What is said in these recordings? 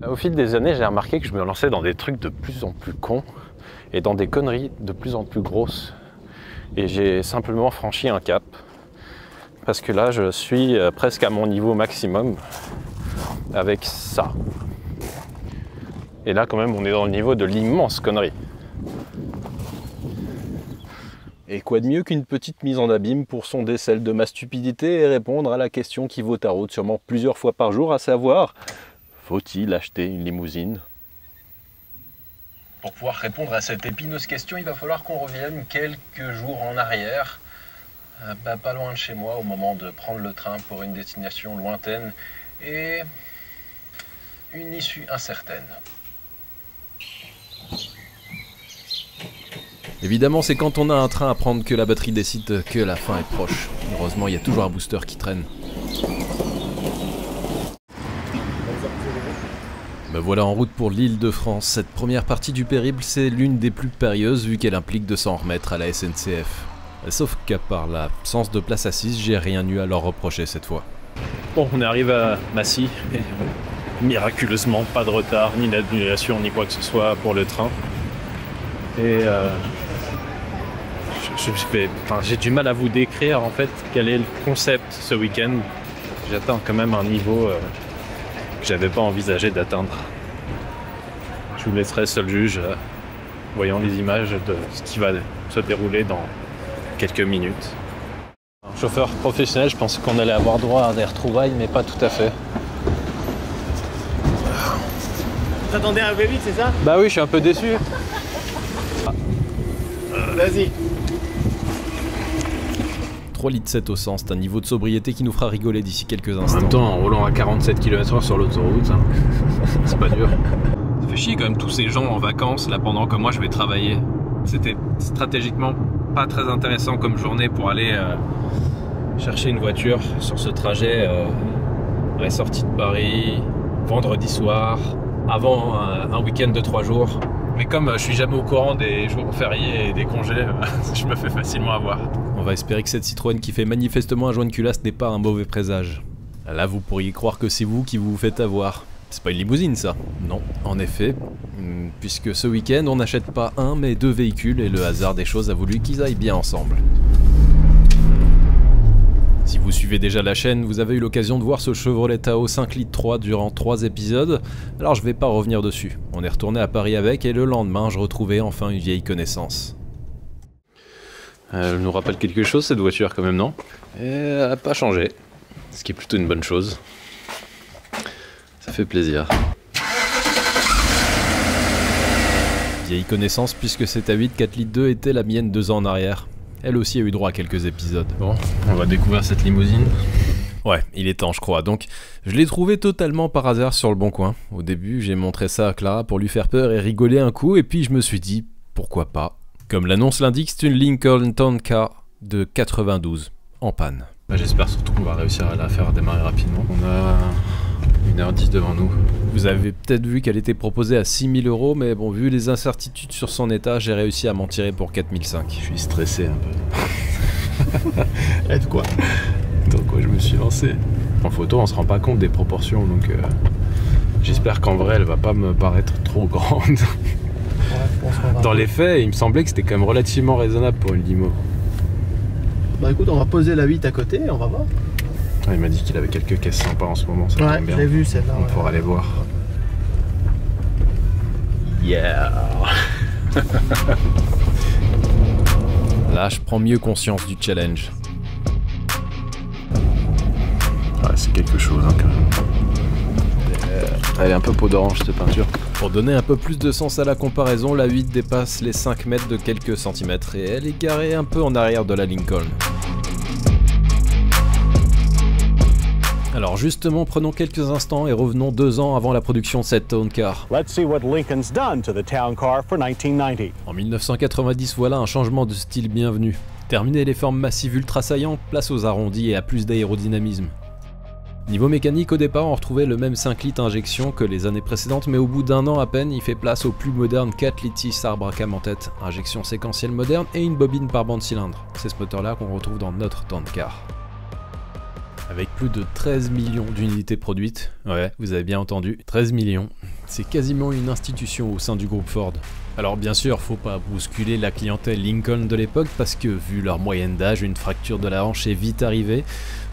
Au fil des années, j'ai remarqué que je me lançais dans des trucs de plus en plus cons et dans des conneries de plus en plus grosses. Et j'ai simplement franchi un cap. Parce que là, je suis presque à mon niveau maximum avec ça. Et là, quand même, on est dans le niveau de l'immense connerie. Et quoi de mieux qu'une petite mise en abîme pour sonder celle de ma stupidité et répondre à la question qui vaut tarot sûrement plusieurs fois par jour, à savoir: faut-il acheter une limousine? Pour pouvoir répondre à cette épineuse question, il va falloir qu'on revienne quelques jours en arrière, pas loin de chez moi, au moment de prendre le train pour une destination lointaine et une issue incertaine. Évidemment, c'est quand on a un train à prendre que la batterie décide que la fin est proche. Heureusement, il y a toujours un booster qui traîne. Me voilà en route pour l'Île-de-France. Cette première partie du périple, c'est l'une des plus périlleuses vu qu'elle implique de s'en remettre à la SNCF. Sauf qu'à part l'absence de place assise, j'ai rien eu à leur reprocher cette fois. Bon, on arrive à Massy. Miraculeusement, pas de retard, ni d'annulation, ni quoi que ce soit pour le train. Et j'ai du mal à vous décrire en fait quel est le concept ce week-end. J'atteins quand même un niveau que j'avais pas envisagé d'atteindre. Je vous laisserai seul juge, voyant les images de ce qui va se dérouler dans quelques minutes. Un chauffeur professionnel, je pensais qu'on allait avoir droit à des retrouvailles, mais pas tout à fait. T'attendais un peu vite, c'est ça? Bah oui, je suis un peu déçu. Vas-y. 3 litres 7 au 100, c'est un niveau de sobriété qui nous fera rigoler d'ici quelques instants. En même temps, en roulant à 47 km/h sur l'autoroute, hein, c'est pas dur. Ça fait chier quand même tous ces gens en vacances là pendant que moi je vais travailler. C'était stratégiquement pas très intéressant comme journée pour aller chercher une voiture sur ce trajet à la sortie de Paris, vendredi soir, avant un week-end de 3 jours. Mais comme je suis jamais au courant des jours fériés et des congés, je me fais facilement avoir. On va espérer que cette Citroën qui fait manifestement un joint de culasse n'est pas un mauvais présage. Là, vous pourriez croire que c'est vous qui vous faites avoir. C'est pas une limousine, ça? Non, en effet, puisque ce week-end, on n'achète pas un, mais 2 véhicules, et le hasard des choses a voulu qu'ils aillent bien ensemble. Si vous suivez déjà la chaîne, vous avez eu l'occasion de voir ce Chevrolet Tahoe 5 litres 3 durant 3 épisodes, alors je vais pas revenir dessus. On est retourné à Paris avec, et le lendemain, je retrouvais enfin une vieille connaissance. Elle nous rappelle quelque chose cette voiture quand même, non? Et elle n'a pas changé, ce qui est plutôt une bonne chose. Ça fait plaisir. Vieille connaissance puisque cette A8 4 litres 2 était la mienne 2 ans en arrière. Elle aussi a eu droit à quelques épisodes. Bon, on va découvrir cette limousine. Ouais, il est temps je crois. Donc, je l'ai trouvé totalement par hasard sur le Bon Coin. Au début, j'ai montré ça à Clara pour lui faire peur et rigoler un coup, et puis je me suis dit, pourquoi pas. Comme l'annonce l'indique, c'est une Lincoln Town Car de 92, en panne. J'espère surtout qu'on va réussir à la faire démarrer rapidement. On a 1h10 devant nous. Vous avez peut-être vu qu'elle était proposée à 6 000 €, mais bon, vu les incertitudes sur son état, j'ai réussi à m'en tirer pour 4 500. Je suis stressé un peu. Aide quoi? Dans quoi je me suis lancé? En photo, on se rend pas compte des proportions, donc j'espère qu'en vrai, elle va pas me paraître trop grande. Dans les faits, il me semblait que c'était quand même relativement raisonnable pour une limo. Bah écoute, on va poser la 8 à côté et on va voir. Il m'a dit qu'il avait quelques caisses sympas en ce moment, ça tombe bien. J'ai vu celle-là. On pourra aller voir. Yeah. Là, je prends mieux conscience du challenge. Ouais, c'est quelque chose hein, quand même. Elle est un peu peau d'orange cette peinture. Pour donner un peu plus de sens à la comparaison, la 8 dépasse les 5 mètres de quelques centimètres et elle est garée un peu en arrière de la Lincoln. Alors justement, prenons quelques instants et revenons 2 ans avant la production de cette Town Car. Let's see what Lincoln's done to the Town Car for 1990. En 1990, voilà un changement de style bienvenu. Terminé les formes massives ultra saillantes, place aux arrondis et à plus d'aérodynamisme. Niveau mécanique, au départ, on retrouvait le même 5 litres injection que les années précédentes, mais au bout d'1 an à peine, il fait place au plus moderne 4 litres 6 arbre à cam en tête, injection séquentielle moderne et une bobine par bande cylindre. C'est ce moteur-là qu'on retrouve dans notre Town Car. Avec plus de 13 millions d'unités produites, ouais, vous avez bien entendu, 13 millions, c'est quasiment une institution au sein du groupe Ford. Alors bien sûr, faut pas bousculer la clientèle Lincoln de l'époque parce que vu leur moyenne d'âge, une fracture de la hanche est vite arrivée,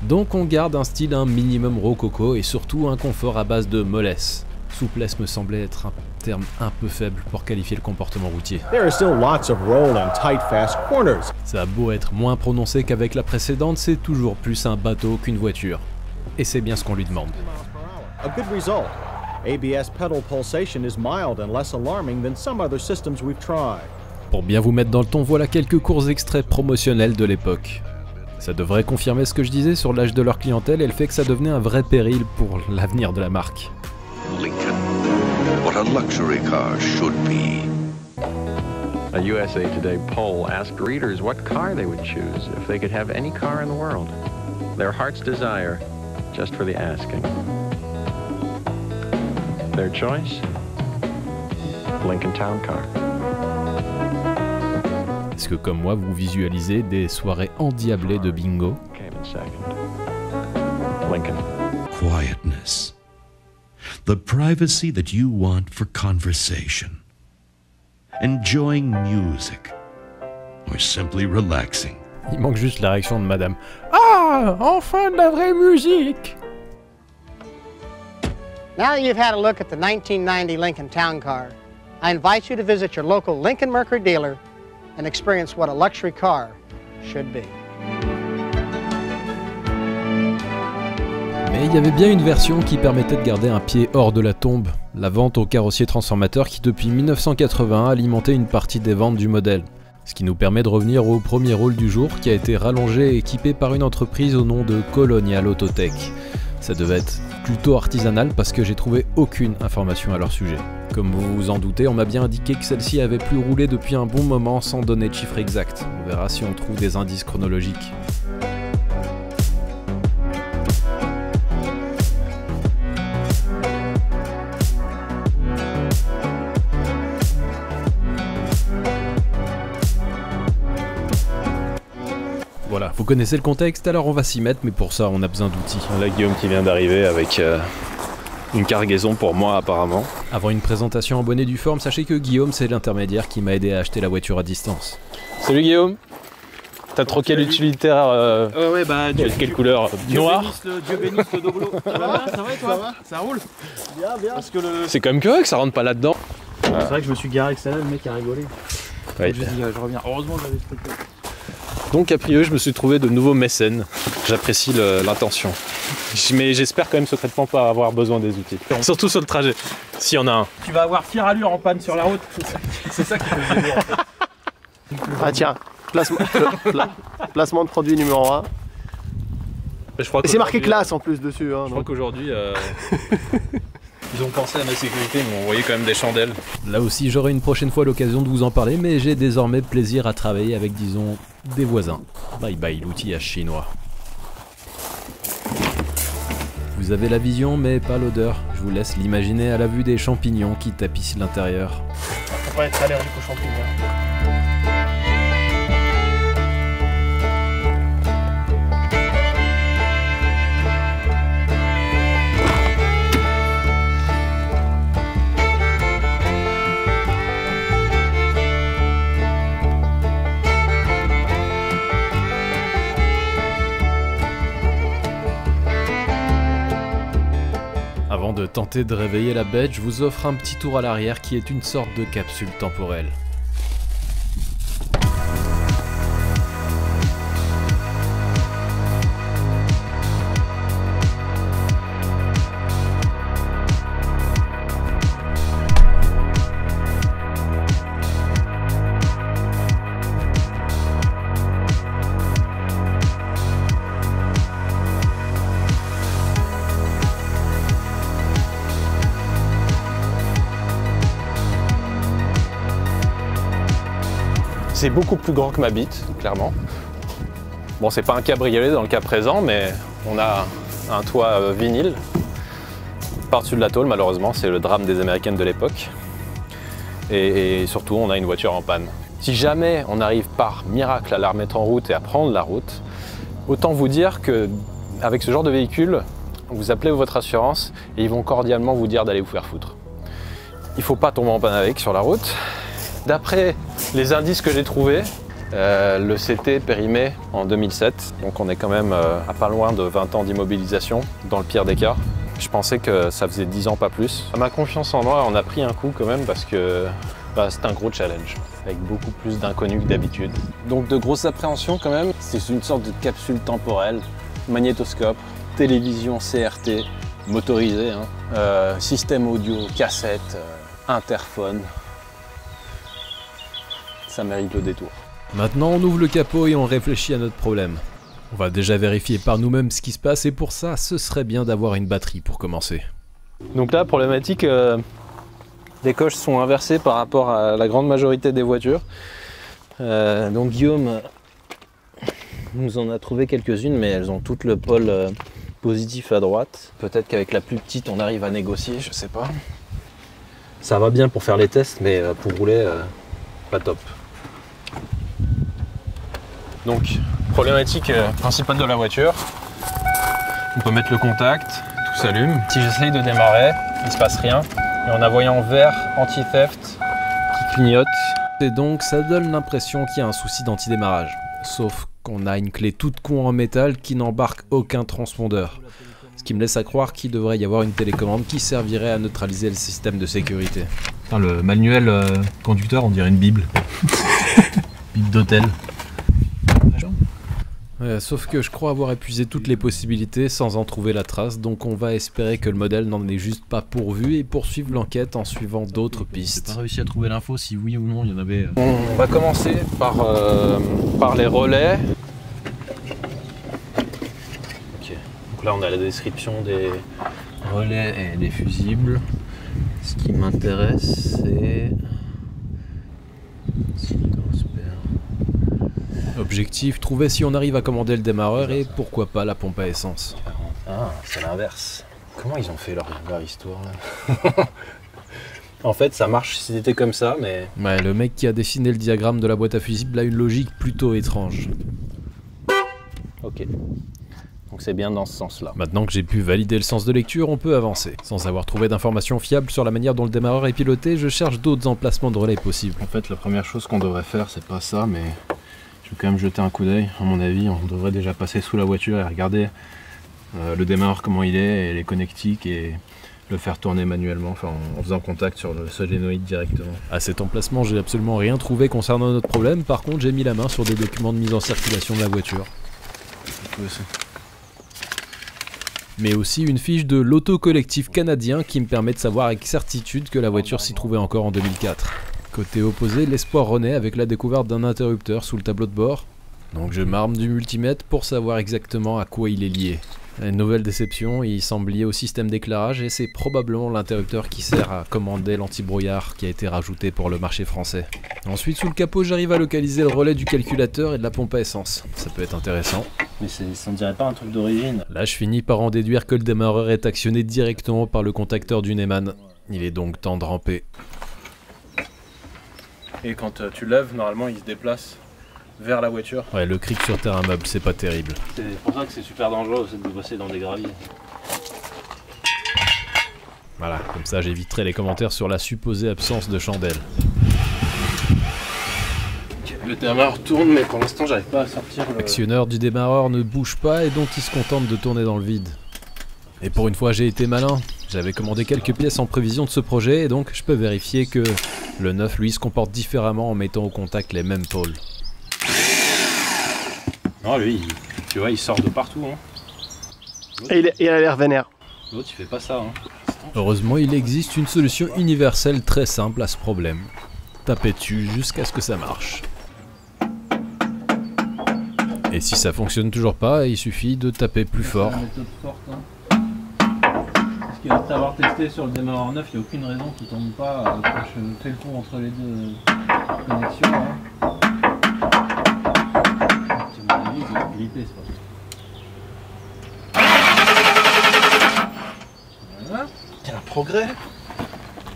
donc on garde un style un minimum rococo et surtout un confort à base de mollesse. Souplesse me semblait être un terme un peu faible pour qualifier le comportement routier. There are still lots of roll and tight fast corners. Ça a beau être moins prononcé qu'avec la précédente, c'est toujours plus un bateau qu'une voiture. Et c'est bien ce qu'on lui demande. A good result. ABS pedal pulsation is mild and less alarming than some other systems we've tried. Pour bien vous mettre dans le ton, voilà quelques courts extraits promotionnels de l'époque. Ça devrait confirmer ce que je disais sur l'âge de leur clientèle et le fait que ça devenait un vrai péril pour l'avenir de la marque. Lincoln, what a luxury car should be. A USA Today poll asked readers what car they would choose if they could have any car in the world. Their heart's desire, just for the asking. Their choice? Lincoln Town Car. Est-ce que comme moi vous visualisez des soirées endiablées de bingo? Came in second. Lincoln. Quietness. The privacy that you want for conversation. Enjoying music. Or simply relaxing. Il manque juste la réaction de madame. Ah, enfin de la vraie musique! Now that you've had a look at the 1990 Lincoln Town Car, I invite you to visit your local Lincoln Mercury dealer and experience what a luxury car should be. Mais il y avait bien une version qui permettait de garder un pied hors de la tombe, la vente au carrossier transformateur qui depuis 1981 alimentait une partie des ventes du modèle. Ce qui nous permet de revenir au premier rôle du jour qui a été rallongé et équipé par une entreprise au nom de Colonial Autotech. Ça devait être plutôt artisanal parce que j'ai trouvé aucune information à leur sujet. Comme vous vous en doutez, on m'a bien indiqué que celle-ci avait plus roulé depuis un bon moment sans donner de chiffre exact. On verra si on trouve des indices chronologiques. Voilà, vous connaissez le contexte, alors on va s'y mettre, mais pour ça on a besoin d'outils. Là, Guillaume qui vient d'arriver avec une cargaison pour moi apparemment. Avant une présentation en bonne et due forme, sachez que Guillaume c'est l'intermédiaire qui m'a aidé à acheter la voiture à distance. Salut Guillaume. T'as troqué l'utilitaire Ouais, bah, quelle couleur? Noir. Dieu bénisse le Doblo. Ça va et toi? Ça roule? Bien, bien. Parce que C'est quand même curieux que ça rentre pas là-dedans. c'est vrai que je me suis garé avec celle-là, le mec a rigolé. Ouais. Je dis, je reviens. Heureusement que j'avais ce truc-là. Donc a priori je me suis trouvé de nouveaux mécènes. J'apprécie l'intention. Mais j'espère quand même secrètement pas avoir besoin des outils. Surtout sur le trajet, s'il y en a un. Tu vas avoir fière allure en panne sur la route. C'est ça qui fait plaisir en fait. Ah tiens, placement de produit numéro 1. Et c'est marqué classe en plus dessus. Hein, je crois qu'aujourd'hui, ils ont pensé à ma sécurité, ils m'ont envoyé quand même des chandelles. Là aussi j'aurai une prochaine fois l'occasion de vous en parler, mais j'ai désormais plaisir à travailler avec, disons, des voisins. Bye bye l'outillage chinois. Vous avez la vision mais pas l'odeur. Je vous laisse l'imaginer à la vue des champignons qui tapissent l'intérieur. Faut pas être allergique aux champignons. Avant de tenter de réveiller la bête, je vous offre un petit tour à l'arrière qui est une sorte de capsule temporelle. C'est beaucoup plus grand que ma bite, clairement. Bon, c'est pas un cabriolet dans le cas présent, mais on a un toit vinyle. Par-dessus de la tôle, malheureusement, c'est le drame des Américaines de l'époque. Et surtout, on a une voiture en panne. Si jamais on arrive par miracle à la remettre en route et à prendre la route, autant vous dire que avec ce genre de véhicule, vous appelez votre assurance et ils vont cordialement vous dire d'aller vous faire foutre. Il ne faut pas tomber en panne avec sur la route. D'après les indices que j'ai trouvés, le CT périmé en 2007, donc on est quand même à pas loin de 20 ans d'immobilisation, dans le pire des cas. Je pensais que ça faisait 10 ans, pas plus. Ma confiance en moi, on a pris un coup quand même parce que c'est un gros challenge, avec beaucoup plus d'inconnus que d'habitude. Donc de grosses appréhensions quand même, c'est une sorte de capsule temporelle, magnétoscope, télévision CRT, motorisée, hein, système audio, cassette, interphone. Ça mérite le détour. Maintenant on ouvre le capot et on réfléchit à notre problème. On va déjà vérifier par nous-mêmes ce qui se passe et pour ça, ce serait bien d'avoir une batterie pour commencer. Donc là, problématique, les coches sont inversées par rapport à la grande majorité des voitures. Donc Guillaume nous en a trouvé quelques-unes, mais elles ont toutes le pôle positif à droite. Peut-être qu'avec la plus petite, on arrive à négocier, je sais pas. Ça va bien pour faire les tests, mais pour rouler, pas top. Donc, problématique principale de la voiture. On peut mettre le contact, tout s'allume. Si j'essaye de démarrer, il se passe rien. Et on a un voyant vert anti-theft qui clignote. Et donc, ça donne l'impression qu'il y a un souci d'anti-démarrage. Sauf qu'on a une clé toute con en métal qui n'embarque aucun transpondeur. Ce qui me laisse à croire qu'il devrait y avoir une télécommande qui servirait à neutraliser le système de sécurité. Putain, le manuel conducteur, on dirait une bible. Bible d'hôtel. Sauf que je crois avoir épuisé toutes les possibilités sans en trouver la trace, donc on va espérer que le modèle n'en est juste pas pourvu et poursuivre l'enquête en suivant d'autres pistes. J'ai pas réussi à trouver l'info si oui ou non il y en avait. On va commencer par les relais. Ok. Donc là on a la description des relais et des fusibles. Ce qui m'intéresse c'est... Objectif, trouver si on arrive à commander le démarreur et pourquoi pas la pompe à essence. Ah, c'est l'inverse. Comment ils ont fait leur histoire là? En fait, ça marche si c'était comme ça, mais... Ouais, le mec qui a dessiné le diagramme de la boîte à fusibles a une logique plutôt étrange. Ok. Donc c'est bien dans ce sens-là. Maintenant que j'ai pu valider le sens de lecture, on peut avancer. Sans avoir trouvé d'informations fiables sur la manière dont le démarreur est piloté, je cherche d'autres emplacements de relais possibles. En fait, la première chose qu'on devrait faire, c'est pas ça, mais... Je vais quand même jeter un coup d'œil. À mon avis, on devrait déjà passer sous la voiture et regarder le démarreur comment il est, et les connectiques, et le faire tourner manuellement, enfin en faisant contact sur le solénoïde directement. À cet emplacement, j'ai absolument rien trouvé concernant notre problème. Par contre, j'ai mis la main sur des documents de mise en circulation de la voiture. Mais aussi une fiche de l'auto-collectif canadien qui me permet de savoir avec certitude que la voiture s'y trouvait encore en 2004. Côté opposé, l'espoir renaît avec la découverte d'un interrupteur sous le tableau de bord. Donc je m'arme du multimètre pour savoir exactement à quoi il est lié. Une nouvelle déception, il semble lié au système d'éclairage et c'est probablement l'interrupteur qui sert à commander l'antibrouillard qui a été rajouté pour le marché français. Ensuite, sous le capot, j'arrive à localiser le relais du calculateur et de la pompe à essence. Ça peut être intéressant. Mais ça ne dirait pas un truc d'origine. Là, je finis par en déduire que le démarreur est actionné directement par le contacteur du Neumann. Il est donc temps de ramper. Et quand tu lèves, normalement il se déplace vers la voiture. Ouais, le cric sur terrain meuble, c'est pas terrible. C'est pour ça que c'est super dangereux aussi de bosser dans des graviers. Voilà, comme ça j'éviterai les commentaires sur la supposée absence de chandelle. Le démarreur tourne, mais pour l'instant j'arrive pas à sortir le... L'actionneur du démarreur ne bouge pas et donc il se contente de tourner dans le vide. Et pour une fois j'ai été malin. J'avais commandé quelques pièces en prévision de ce projet et donc je peux vérifier que le neuf lui se comporte différemment en mettant au contact les mêmes pôles. Non lui, tu vois, il sort de partout. Hein. Et il a l'air vénère. L'autre il fait pas ça. Hein. Heureusement il existe une solution universelle très simple à ce problème. Tapez dessus jusqu'à ce que ça marche. Et si ça fonctionne toujours pas, il suffit de taper plus fort. Parce qu'après avoir testé sur le démarreur neuf, il n'y a aucune raison qu'il ne tombe pas quand je fais le pont entre les deux connexions. Hein. À mon avis, il va gripper, c'est pas ça. Voilà. Quel progrès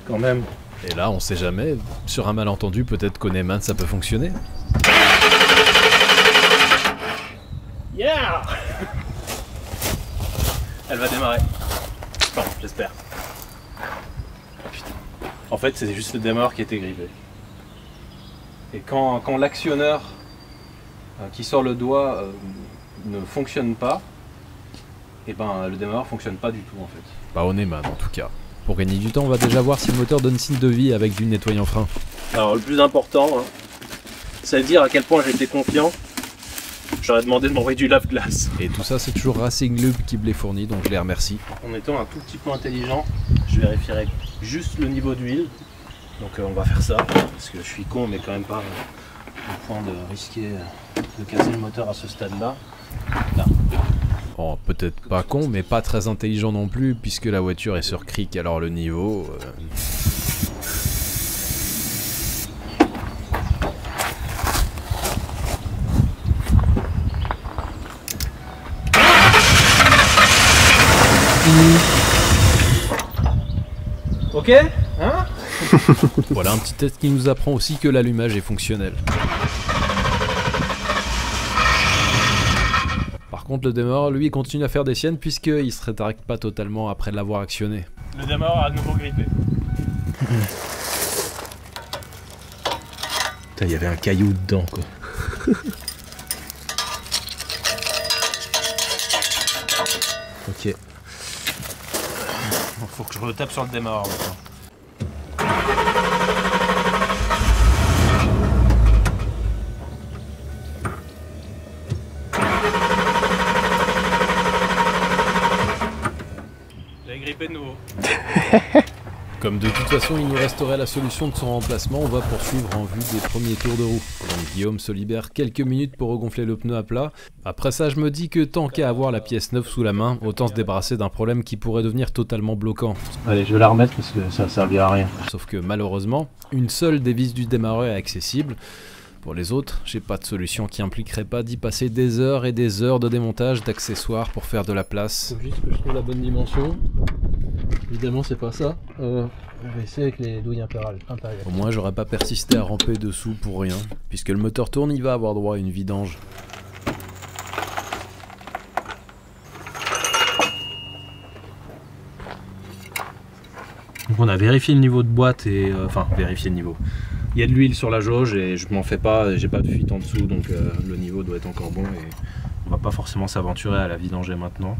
quand même. Et là, on sait jamais, sur un malentendu, peut-être qu'au Neumann ça peut fonctionner. Yeah. Elle va démarrer. Enfin, j'espère. Putain. En fait, c'est juste le démarreur qui était grippé. Et quand l'actionneur qui sort le doigt ne fonctionne pas, et ben le démarreur fonctionne pas du tout en fait. Pas au Neyman en tout cas. Pour gagner du temps, on va déjà voir si le moteur donne signe de vie avec du nettoyant frein. Alors le plus important, c'est de dire à quel point j'étais confiant. J'aurais demandé de m'envoyer du lave-glace. Et tout ça, c'est toujours Racing Lube qui me les fournit, donc je les remercie. En étant un tout petit peu intelligent, je vérifierai juste le niveau d'huile. Donc on va faire ça, parce que je suis con, mais quand même pas au point de risquer de casser le moteur à ce stade-là. Là. Bon, peut-être pas con, mais pas très intelligent non plus, puisque la voiture est sur cric, alors le niveau... Ok, hein? Voilà un petit test qui nous apprend aussi que l'allumage est fonctionnel. Par contre, le démarreur, lui, continue à faire des siennes puisqu'il se rétracte pas totalement après l'avoir actionné. Le démarreur a à nouveau grippé. Putain, il y avait un caillou dedans, quoi. Ok. Faut que je retape sur le démarreur maintenant. J'ai grippé de nouveau. Comme de toute façon il nous resterait la solution de son remplacement, on va poursuivre en vue des premiers tours de roue. Donc Guillaume se libère quelques minutes pour regonfler le pneu à plat. Après ça je me dis que tant qu'à avoir la pièce neuve sous la main, autant se débarrasser d'un problème qui pourrait devenir totalement bloquant. Allez, je vais la remettre parce que ça servira à rien. Sauf que malheureusement, une seule des vis du démarreur est accessible. Pour les autres, j'ai pas de solution qui impliquerait pas d'y passer des heures et des heures de démontage d'accessoires pour faire de la place. Faut juste que je trouve la bonne dimension. Évidemment c'est pas ça. On va essayer avec les douilles impériales. Au moins j'aurais pas persisté à ramper dessous pour rien. Puisque le moteur tourne, il va avoir droit à une vidange. Donc on a vérifié le niveau de boîte et... enfin, vérifié le niveau. Il y a de l'huile sur la jauge et je m'en fais pas, j'ai pas de fuite en dessous, donc le niveau doit être encore bon et on va pas forcément s'aventurer à la vidanger maintenant.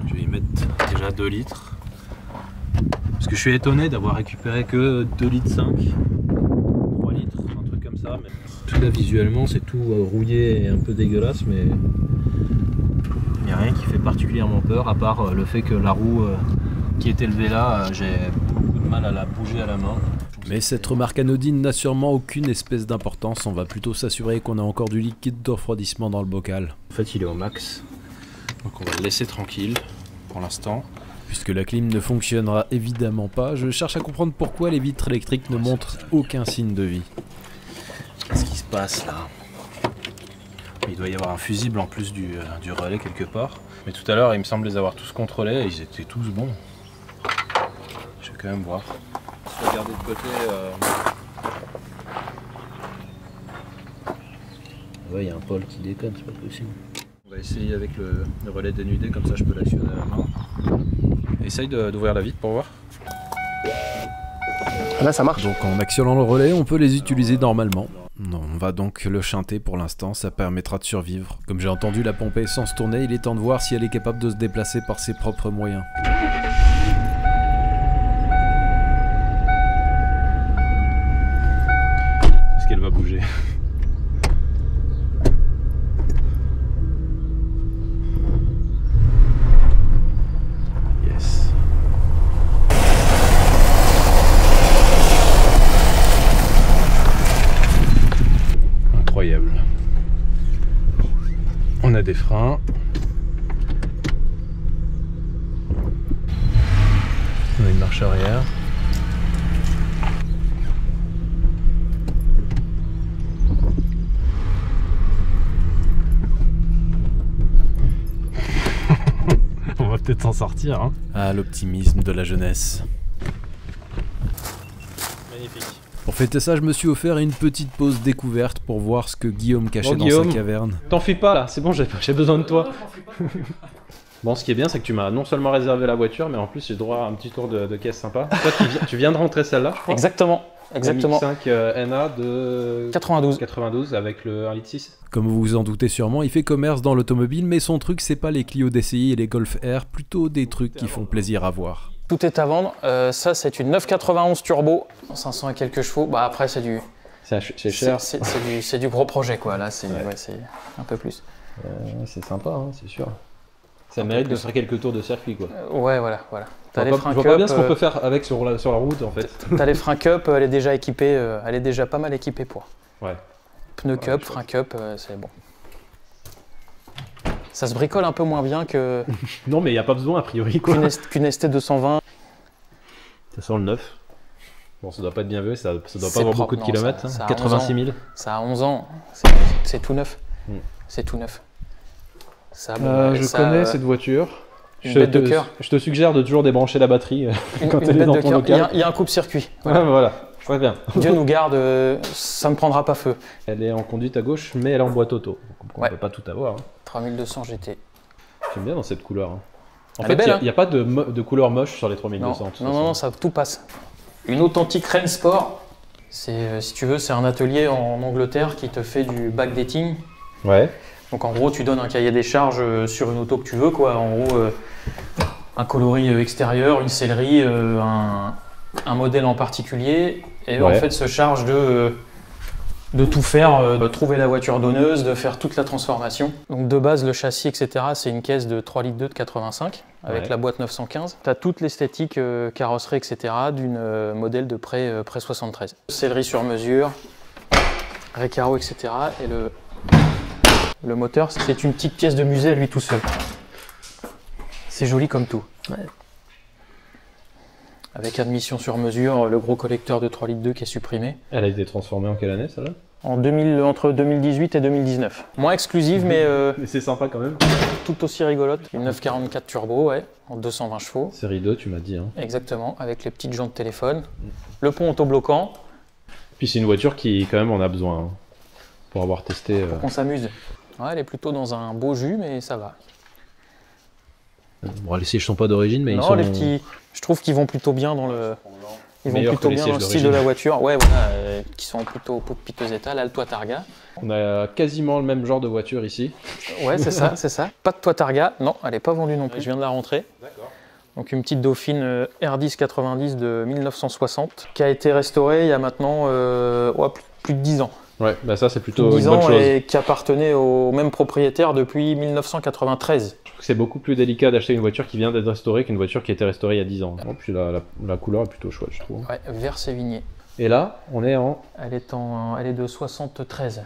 Je vais y mettre déjà 2 litres. Parce que je suis étonné d'avoir récupéré que 2 litres 5, 3 litres, un truc comme ça. Mais... Tout là visuellement c'est tout rouillé et un peu dégueulasse, mais il n'y a rien qui fait particulièrement peur à part le fait que la roue qui est élevée là, j'ai beaucoup de mal à la bouger à la main. Mais cette remarque anodine n'a sûrement aucune espèce d'importance, on va plutôt s'assurer qu'on a encore du liquide de refroidissement dans le bocal. En fait il est au max, donc on va le laisser tranquille pour l'instant. Puisque la clim ne fonctionnera évidemment pas, je cherche à comprendre pourquoi les vitres électriques ne montrent aucun signe de vie. Qu'est-ce qui se passe là? Il doit y avoir un fusible en plus du relais quelque part. Mais tout à l'heure il me semble les avoir tous contrôlés et ils étaient tous bons. Je vais quand même voir. Regardez de côté. Ouais, il y a un pôle qui déconne, c'est pas possible. On va essayer avec le relais dénudé, comme ça je peux l'actionner à la main. Essaye d'ouvrir la vitre pour voir. Là ça marche. Donc en actionnant le relais, on peut les utiliser normalement. Non, on va donc le chanter pour l'instant, ça permettra de survivre. Comme j'ai entendu la pompe à essence tourner, il est temps de voir si elle est capable de se déplacer par ses propres moyens. Est-ce qu'elle va bouger? Yes. Incroyable. On a des freins. On a une marche arrière. On va peut-être s'en sortir, hein. Ah, l'optimisme de la jeunesse. Magnifique. Pour fêter ça, je me suis offert une petite pause découverte pour voir ce que Guillaume cachait dans sa caverne. T'en fais pas là, c'est bon, j'ai besoin de toi. Bon, ce qui est bien, c'est que tu m'as non seulement réservé la voiture, mais en plus j'ai droit à un petit tour de caisse sympa. Toi, tu viens de rentrer celle-là, je crois. Exactement. Exactement. 5 NA de 92 avec le 1,6 litre. Comme vous vous en doutez sûrement, il fait commerce dans l'automobile, mais son truc c'est pas les Clio DCI et les Golf R, plutôt des trucs qui font plaisir à voir. Tout est à vendre. Ça, c'est une 991 turbo, 500 et quelques chevaux. Bah après, c'est du. C'est cher. C'est du gros projet, quoi. Là, c'est un peu plus. C'est sympa, hein, c'est sûr. Ça mérite de faire quelques tours de circuit, quoi. Ouais, voilà. Je vois pas bien ce qu'on peut faire avec sur la route, en fait. T'as les freins cup, elle est déjà équipée, elle est déjà pas mal équipée pour. Ouais. Pneus cup, freins cup, c'est bon. Ça se bricole un peu moins bien que. Non, mais il n'y a pas besoin, a priori, quoi. Qu'une ST220. Ça sent le neuf. Bon, ça doit pas être bien vieux, ça doit pas avoir beaucoup de kilomètres. Ça 86 000. Ça a 11 ans, c'est tout neuf. C'est tout neuf. Ça, je connais cette voiture. Une bête de cœur. Je te suggère de toujours débrancher la batterie quand elle est dans ton local. Il y a un coupe-circuit. Voilà, très bien. Dieu nous garde, ça ne prendra pas feu. Elle est en conduite à gauche, mais elle est en boîte auto. Donc on ne peut pas tout avoir. 3200 GT. J'aime bien dans cette couleur. En fait, il n'y a pas de couleur moche sur les 3200. Non, ça tout passe. Une authentique Rennes Sport. Si tu veux, c'est un atelier en Angleterre qui te fait du backdating. Ouais. Donc en gros, tu donnes un cahier des charges sur une auto que tu veux, quoi. En gros, un coloris extérieur, une sellerie, un modèle en particulier, et en fait se charge de tout faire, de trouver la voiture donneuse, de faire toute la transformation. Donc de base, le châssis, etc., c'est une caisse de 3,2 litres de 85 avec la boîte 915. Tu as toute l'esthétique carrosserie, etc., d'une modèle de pré 73. Sellerie sur mesure, Recaro, etc. Et le moteur, c'est une petite pièce de musée à lui tout seul. C'est joli comme tout. Ouais. Avec admission sur mesure, le gros collecteur de 3,2 litres qui est supprimé. Elle a été transformée en quelle année, celle-là? Entre 2018 et 2019. Moins exclusive, mais c'est sympa quand même. Tout aussi rigolote. Une 944 turbo, ouais, en 220 chevaux. Série 2, tu m'as dit. Hein. Exactement, avec les petites jantes téléphone. Le pont autobloquant. Puis c'est une voiture qui, quand même, en a besoin. Hein, pour avoir testé. Pour qu'on s'amuse. Ouais, elle est plutôt dans un beau jus, mais ça va. Bon, les sièges sont pas d'origine, mais non, ils sont... les petits, je trouve qu'ils vont plutôt bien dans le... Ils vont plutôt bien dans le style de la voiture. Ouais, voilà, qui sont plutôt au piteux état. Là, le toit Targa. On a quasiment le même genre de voiture ici. Ouais, c'est ça, c'est ça. Pas de toit Targa. Non, elle n'est pas vendue non plus. Je viens de la rentrer. D'accord. Donc une petite Dauphine R10 90 de 1960 qui a été restaurée il y a maintenant plus de 10 ans. Ouais, bah ça c'est plutôt une bonne chose. Et qui appartenait au même propriétaire depuis 1993. Je trouve que c'est beaucoup plus délicat d'acheter une voiture qui vient d'être restaurée qu'une voiture qui a été restaurée il y a 10 ans. Oh, puis la couleur est plutôt chouette, je trouve. Ouais, vert sévigné. Et là, on est en... Elle est de 73.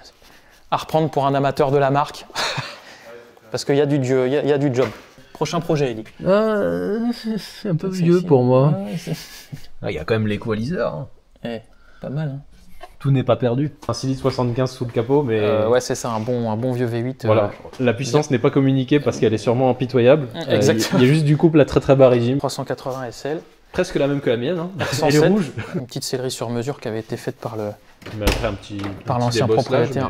À reprendre pour un amateur de la marque. Parce qu'il y a du job. Prochain projet, Eddie. C'est un peu vieux pour moi. Il y a quand même l'équaliseur. Hein. Pas mal, hein. Tout n'est pas perdu. Un 6 litres 75 sous le capot, mais... ouais, c'est ça, un bon vieux V8. Voilà, la puissance n'est pas communiquée parce qu'elle est sûrement impitoyable. Exactement. Il y a juste du couple à très bas régime. 380 SL. Presque la même que la mienne. Hein. Elle est rouge. Une petite sellerie sur mesure qui avait été faite par l'ancien propriétaire.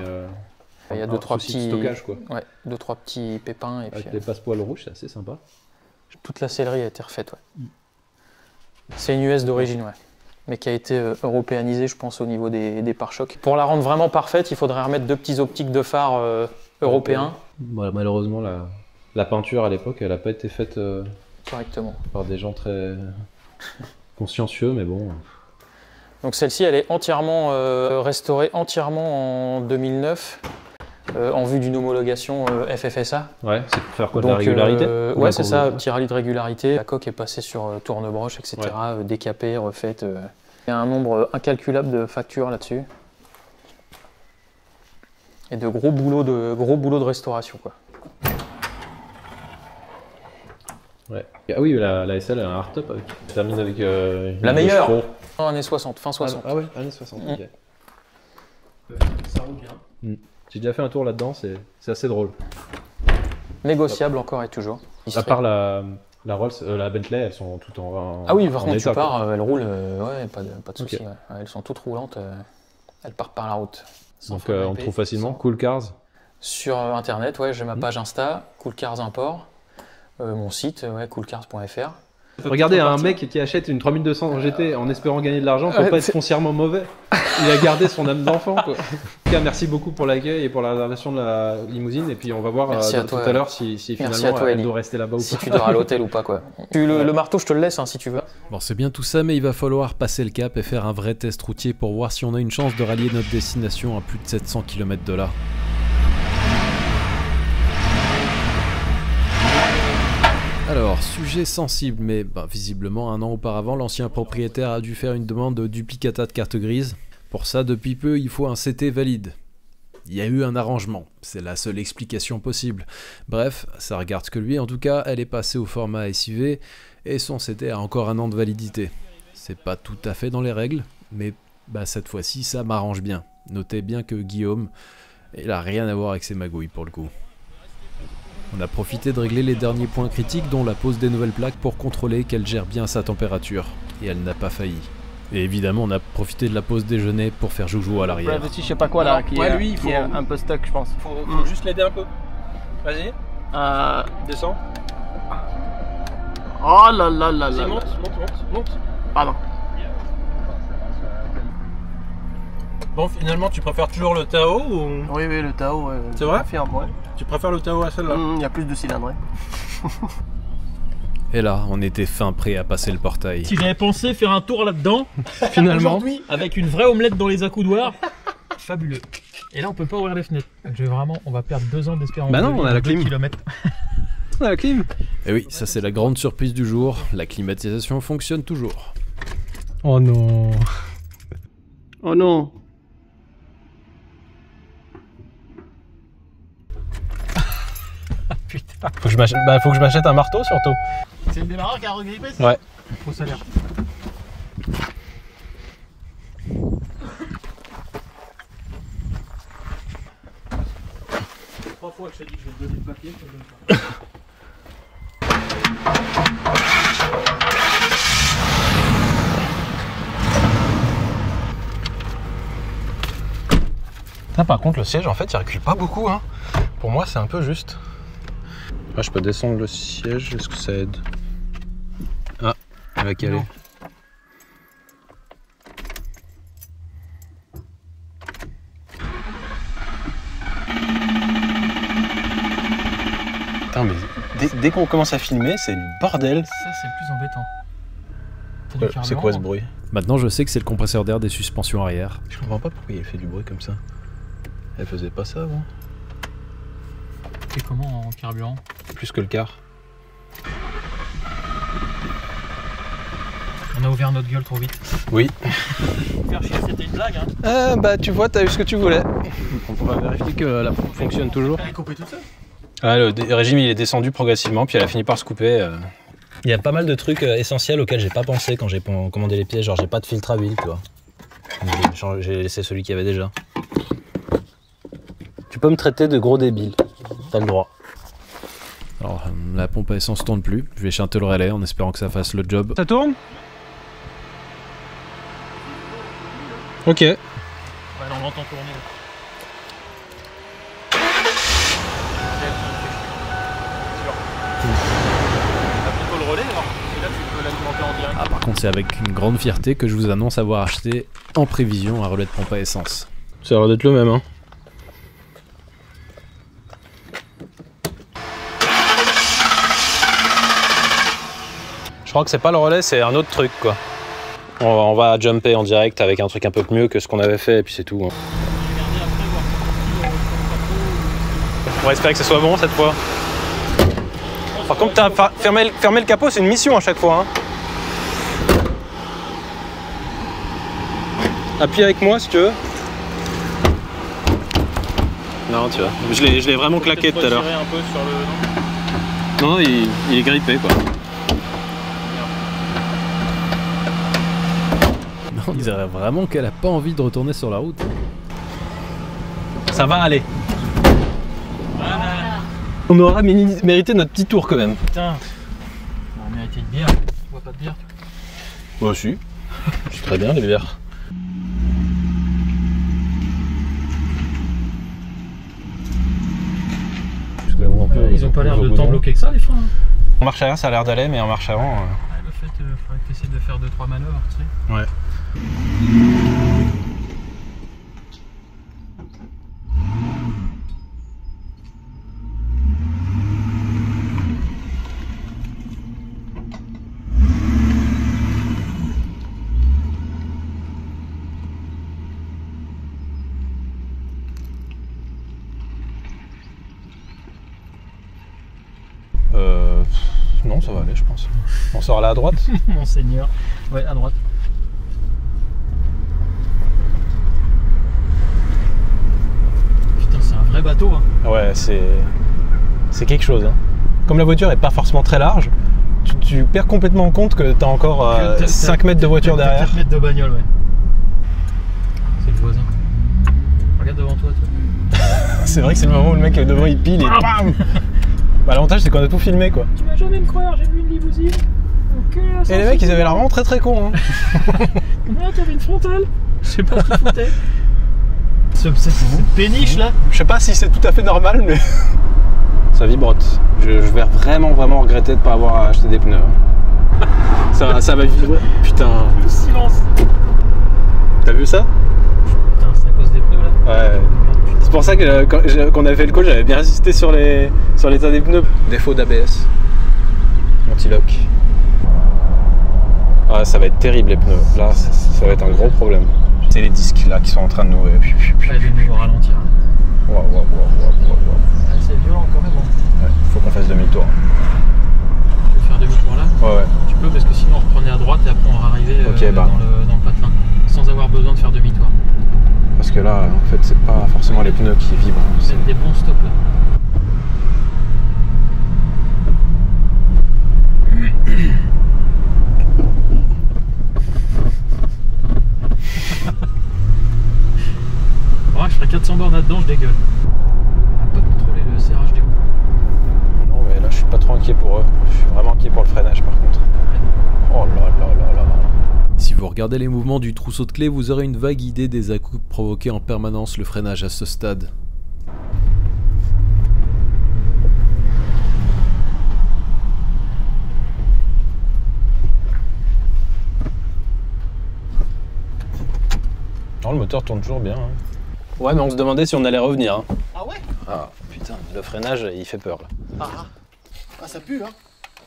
Il y a 2-3 petits stockage, quoi. Ouais, 2-3 petits pépins. Et avec puis, les passepoils rouges, c'est assez sympa. Toute la sellerie a été refaite, ouais. C'est une US d'origine, ouais. Mais qui a été européanisée, je pense, au niveau des pare-chocs. Pour la rendre vraiment parfaite, il faudrait remettre 2 petits optiques de phare européens. Voilà, malheureusement, la peinture à l'époque, elle n'a pas été faite correctement par des gens très consciencieux, mais bon. Donc celle-ci, elle est entièrement restaurée entièrement en 2009. En vue d'une homologation FFSA. Ouais, c'est pour faire quoi, de la régularité? Ouais, c'est ça, petit rallye de régularité. La coque est passée sur tourne-broche, etc. Ouais. Décapée, refaite. Il y a un nombre incalculable de factures là-dessus. Et de gros boulots de restauration, quoi. Ouais. Ah oui, la SL, elle a un hardtop. Elle termine avec la meilleure années 60, fin 60. Ah ouais, années 60, ok. Ça roule bien. J'ai déjà fait un tour là-dedans, c'est assez drôle. Négociable encore et toujours. À part la Rolls, la Bentley, elles sont toutes en ah oui, par contre, tu pars, elles roulent, ouais, pas de soucis. Okay. Ouais. Elles sont toutes roulantes, elles partent par la route. Donc on trouve facilement Cool Cars. Sur internet, ouais, j'ai ma page Insta, Cool Cars Import. Mon site, ouais, coolcars.fr. Regardez, un mec qui achète une 3200 GT en espérant gagner de l'argent peut pas être foncièrement mauvais. Il a gardé son âme d'enfant, quoi. En tout cas, merci beaucoup pour l'accueil et pour la réservation de la limousine. Et puis on va voir tout à l'heure si finalement elle doit rester là-bas ou pas. Si tu dors à l'hôtel ou pas, quoi. Le marteau, je te le laisse hein, si tu veux. Bon, c'est bien tout ça, mais il va falloir passer le cap et faire un vrai test routier pour voir si on a une chance de rallier notre destination à plus de 700 km de là. Alors, sujet sensible, mais visiblement un an auparavant, l'ancien propriétaire a dû faire une demande de duplicata de carte grise. Pour ça, depuis peu, il faut un CT valide. Il y a eu un arrangement, c'est la seule explication possible. Bref, ça regarde que lui, en tout cas, elle est passée au format SIV et son CT a encore un an de validité. C'est pas tout à fait dans les règles, mais cette fois-ci, ça m'arrange bien. Notez bien que Guillaume, il a rien à voir avec ses magouilles pour le coup. On a profité de régler les derniers points critiques, dont la pose des nouvelles plaques pour contrôler qu'elle gère bien sa température. Et elle n'a pas failli. Et évidemment, on a profité de la pause déjeuner pour faire joujou à l'arrière. Je sais pas quoi là, qui est un peu stuck, je pense. Faut juste l'aider un peu. Vas-y. Descends. Oh là là là là. Monte. Pardon. Bon, finalement, tu préfères toujours le Tao ou... Oui, le Tao. C'est vrai? Ouais. Tu préfères le Tao à celle-là? Il y a plus de cylindres, ouais. Et là, on était fin prêt à passer le portail. Si j'avais pensé faire un tour là-dedans, Finalement, avec une vraie omelette dans les accoudoirs, fabuleux. Et là, on peut pas ouvrir les fenêtres. On va perdre 2 ans d'espérance. Bah non, on a la clim. On a la clim. Et oui, ça c'est la grande surprise du jour, la climatisation fonctionne toujours. Oh non. Oh non. Putain. Faut que je m'achète un marteau surtout. C'est le démarreur qui a regrippé ça? Ouais. Faux salaire. Trois fois que je t'ai dit que je vais te donner le papier, je te le donne pas. Par contre, le siège, en fait, il recule pas beaucoup. Hein. Pour moi, c'est un peu juste. Ah, je peux descendre le siège, est-ce que ça aide? Ah, il va caler. Putain, mais dès qu'on commence à filmer, c'est le bordel. Ça, c'est le plus embêtant. C'est quoi ce bruit? Maintenant, je sais que c'est le compresseur d'air des suspensions arrière. Je comprends pas pourquoi il fait du bruit comme ça. Elle faisait pas ça avant. C'est comment en carburant? Plus que le quart. On a ouvert notre gueule trop vite. Oui. Faire chier, c'était une blague, hein. Bah tu vois, t'as eu ce que tu voulais. On va vérifier que la pompe fonctionne toujours. Elle est coupée toute seule. Ah, le régime il est descendu progressivement, puis elle a fini par se couper. Il y a pas mal de trucs essentiels auxquels j'ai pas pensé quand j'ai commandé les pièces, genre j'ai pas de filtre à huile, tu vois. J'ai laissé celui qu'il y avait déjà. Tu peux me traiter de gros débile, t'as le droit. Alors, la pompe à essence tourne plus, je vais chanter le relais en espérant que ça fasse le job. Ça tourne? Ok. Ouais, là, on entend tourner. Le relais, alors, et là tu peux l'alimenter en direct. Ah, par contre, c'est avec une grande fierté que je vous annonce avoir acheté en prévision un relais de pompe à essence. Ça a l'air d'être le même, hein. Je crois que c'est pas le relais, c'est un autre truc, quoi. On va jumper en direct avec un truc un peu mieux que ce qu'on avait fait, et puis c'est tout. Hein. On va espérer que ce soit bon cette fois. Par contre, fermer le capot, c'est une mission à chaque fois. Hein. Appuie avec moi si tu veux. Non, tu vois. Je l'ai vraiment claqué tout à l'heure. Non, il est grippé quoi. On dirait vraiment qu'elle a pas envie de retourner sur la route. Ça va aller. Voilà. On aura mérité notre petit tour quand même. Putain, on a mérité une bière. On boit pas de bière. Moi aussi. C'est très bien les bières. Ils ont pas l'air de tant bloquer que ça les freins. En marche arrière ça a l'air d'aller, mais en marche avant... Le fait, faudrait que tu essaies de faire 2-3 manœuvres, tu sais. Ouais. Non, ça va aller, je pense. On sort là à droite. Monseigneur. Ouais, à droite. Putain, c'est un vrai bateau. Hein. Ouais, c'est quelque chose. Hein. Comme la voiture est pas forcément très large, tu perds complètement compte que t'as encore 5 mètres de voiture derrière. 4 mètres de bagnole, ouais. C'est le voisin. Regarde devant toi, toi. C'est vrai que c'est le moment où le mec devant il pile et bam. Bah, l'avantage c'est qu'on a tout filmé quoi. Tu vas jamais me croire, j'ai vu une limousine. Et les mecs ils avaient l'air vraiment très cons. Hein. Moi, t'avais une frontale. Je sais pas ce qu'ils foutaient. Cette péniche là. Je sais pas si c'est tout à fait normal mais... Ça vibrote. Je vais vraiment regretter de pas avoir acheté des pneus. Ça va vibrer. Putain. Le silence. T'as vu ça? Putain, c'est à cause des pneus là. Ouais. C'est pour ça que quand on avait fait le call, j'avais bien insisté sur l'état des pneus. Défaut d'ABS. Anti-lock. Ah, ça va être terrible les pneus. Là, ça va être un gros problème. C'est les disques là qui sont en train de nous... Ouais, de nous ralentir. Waouh. Ah, c'est violent quand même. Hein. Ouais, faut qu'on fasse demi-tour. Tu veux faire demi-tour là? Ouais. Tu peux parce que sinon on reprenait à droite et après on va arriver dans le patelin. Sans avoir besoin de faire demi-tour. Parce que là, en fait, c'est pas forcément les pneus qui vibrent. C'est des bons stops là. Ouais, je ferai 400 bornes là-dedans, je dégueule. On va pas contrôler le serrage des roues. Non, mais là, je suis pas trop inquiet pour eux. Je suis vraiment inquiet pour le freinage par contre. Oh là. Si vous regardez les mouvements du trousseau de clés, vous aurez une vague idée des à-coups que provoquait en permanence le freinage à ce stade. Non, le moteur tourne toujours bien. Hein. Ouais, mais on se demandait si on allait revenir. Hein. Ah ouais? Ah putain, le freinage, il fait peur là. Ah, ça pue, hein?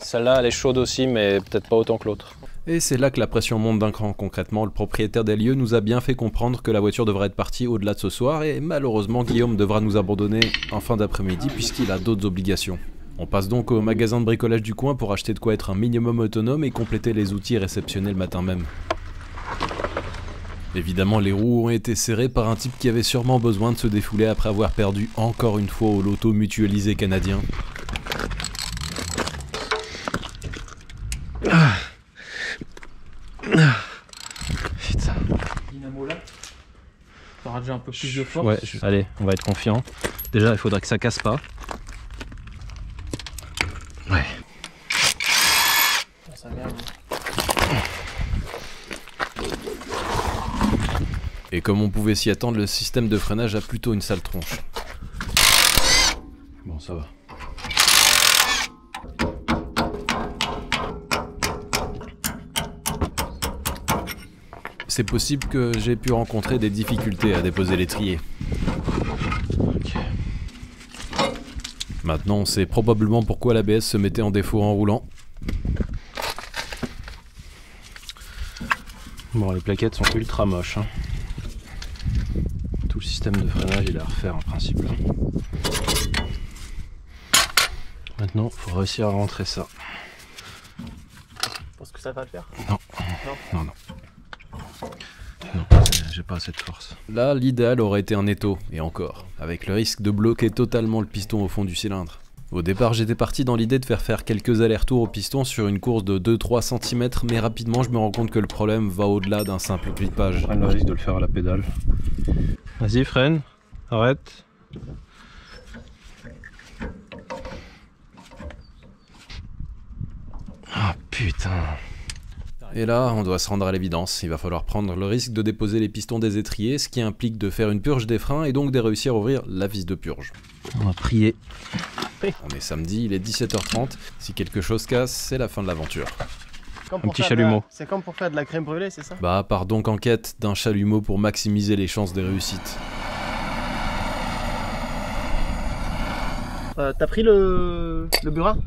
Celle-là, elle est chaude aussi, mais peut-être pas autant que l'autre. Et c'est là que la pression monte d'un cran. Concrètement, le propriétaire des lieux nous a bien fait comprendre que la voiture devrait être partie au-delà de ce soir, et malheureusement Guillaume devra nous abandonner en fin d'après-midi puisqu'il a d'autres obligations. On passe donc au magasin de bricolage du coin pour acheter de quoi être un minimum autonome et compléter les outils réceptionnés le matin même. Évidemment, les roues ont été serrées par un type qui avait sûrement besoin de se défouler après avoir perdu encore une fois au loto mutualisé canadien. Putain. Dynamo là. T'auras déjà un peu plus de force. Ouais, allez, on va être confiant. Déjà, il faudrait que ça casse pas. Ouais. Ça merde. Et comme on pouvait s'y attendre, le système de freinage a plutôt une sale tronche. Bon, ça va. C'est possible que j'ai pu rencontrer des difficultés à déposer l'étrier. Okay. Maintenant, on sait probablement pourquoi l'ABS se mettait en défaut en roulant. Bon, les plaquettes sont ultra moches. Hein. Tout le système de freinage, il est à refaire en principe. Là. Maintenant, il faut réussir à rentrer ça. Je pense que ça va le faire. Non. J'ai pas assez de force. Là, l'idéal aurait été un étau, et encore, avec le risque de bloquer totalement le piston au fond du cylindre. Au départ, j'étais parti dans l'idée de faire quelques allers-retours au piston sur une course de 2-3 cm, mais rapidement je me rends compte que le problème va au-delà d'un simple grippage. Je prends le risque de le faire à la pédale. Vas-y, freine, arrête. Ah putain. Et là, on doit se rendre à l'évidence, il va falloir prendre le risque de déposer les pistons des étriers, ce qui implique de faire une purge des freins et donc de réussir à ouvrir la vis de purge. On va prier On est samedi, il est 17h30. Si quelque chose casse, c'est la fin de l'aventure. Un petit chalumeau. C'est comme pour faire de la crème brûlée, c'est ça? Bah, part donc en quête d'un chalumeau pour maximiser les chances de réussite. T'as pris le burin?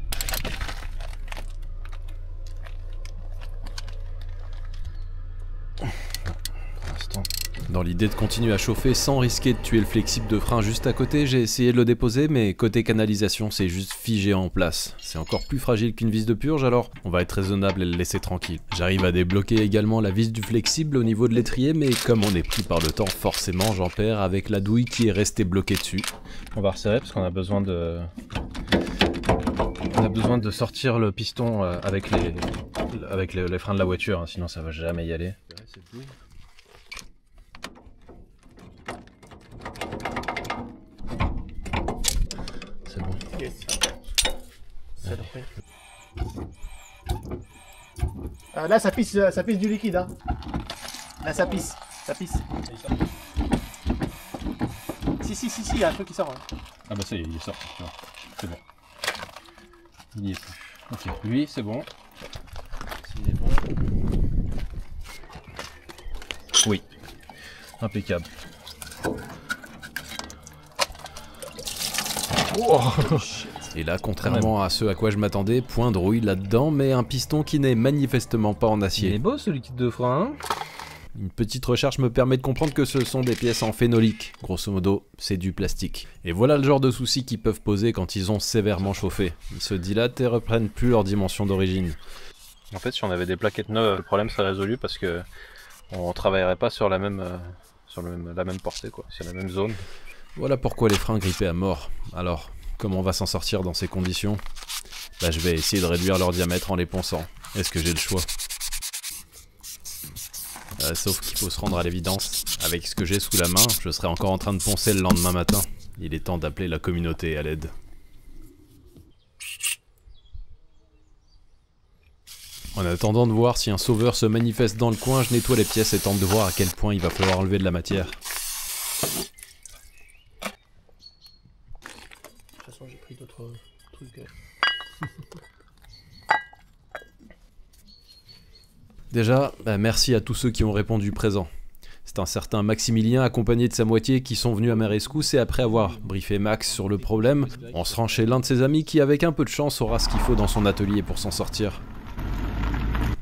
Dans l'idée de continuer à chauffer sans risquer de tuer le flexible de frein juste à côté, j'ai essayé de le déposer, mais côté canalisation, c'est juste figé en place. C'est encore plus fragile qu'une vis de purge, alors on va être raisonnable et le laisser tranquille. J'arrive à débloquer également la vis du flexible au niveau de l'étrier, mais comme on est pris par le temps, forcément j'en perds avec la douille qui est restée bloquée dessus. On va resserrer parce qu'on a besoin de... sortir le piston avec les freins de la voiture, hein, sinon ça va jamais y aller. C'est bon. Yes. Là ça pisse du liquide, hein. Là ça pisse. Si, il y a un truc qui sort. Hein. Ah bah ça y est, il est sorti, c'est bon. Il y est plus. Ok, lui c'est bon. S'il est bon. Oui, impeccable. Oh. Et là, contrairement à ce à quoi je m'attendais, point de rouille là-dedans, mais un piston qui n'est manifestement pas en acier. Il est beau ce liquide de frein, hein? Une petite recherche me permet de comprendre que ce sont des pièces en phénolique. Grosso modo, c'est du plastique. Et voilà le genre de soucis qu'ils peuvent poser quand ils ont sévèrement chauffé. Ils se dilatent et reprennent plus leur dimension d'origine. En fait, si on avait des plaquettes neuves, le problème serait résolu parce que on travaillerait pas sur la même portée, quoi, sur la même zone. Voilà pourquoi les freins grippaient à mort. Alors, comment on va s'en sortir dans ces conditions? Bah, je vais essayer de réduire leur diamètre en les ponçant. Est-ce que j'ai le choix? Sauf qu'il faut se rendre à l'évidence. Avec ce que j'ai sous la main, je serai encore en train de poncer le lendemain matin. Il est temps d'appeler la communauté à l'aide. En attendant de voir si un sauveur se manifeste dans le coin, je nettoie les pièces et tente de voir à quel point il va falloir enlever de la matière. De toute façon, j'ai pris d'autres trucs. Déjà, merci à tous ceux qui ont répondu présent. C'est un certain Maximilien accompagné de sa moitié qui sont venus à ma rescousse et après avoir briefé Max sur le problème, on se rend chez l'un de ses amis qui avec un peu de chance aura ce qu'il faut dans son atelier pour s'en sortir.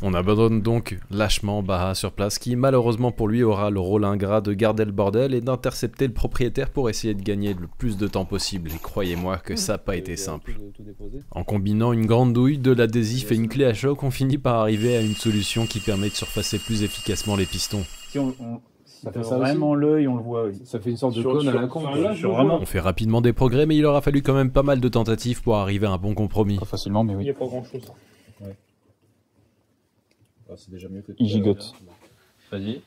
On abandonne donc lâchement Baha sur place qui malheureusement pour lui aura le rôle ingrat de garder le bordel et d'intercepter le propriétaire pour essayer de gagner le plus de temps possible et croyez-moi que ça n'a pas été simple. En combinant une grande douille, de l'adhésif et une clé à choc, on finit par arriver à une solution qui permet de surfacer plus efficacement les pistons. Ça fait vraiment l'œil, on le voit. Oui. Ça fait une sorte de cône à la con. On fait rapidement des progrès mais il aura fallu quand même pas mal de tentatives pour arriver à un bon compromis. Pas facilement mais oui. Il n'y a pas grand chose. Ouais. Ah, c'est déjà mieux que il gigote. Vas-y.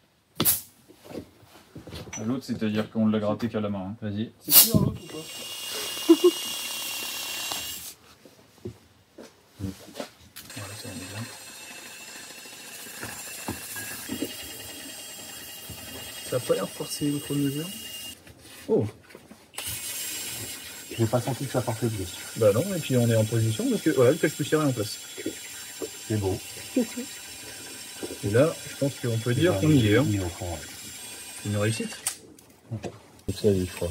L'autre, c'est-à-dire qu'on l'a gratté qu'à la main. Hein. Vas-y. C'est plus dans l'autre ou pas? Voilà, ça va bien. Ça n'a pas l'air forcé outre mesure. Oh! J'ai pas senti que ça partait plus. Bah non, et puis on est en position parce que voilà, le cache poussière est en place. C'est beau. Et là, je pense qu'on peut dire qu'on y est. Hein. C'est une réussite. C'est ça, je crois.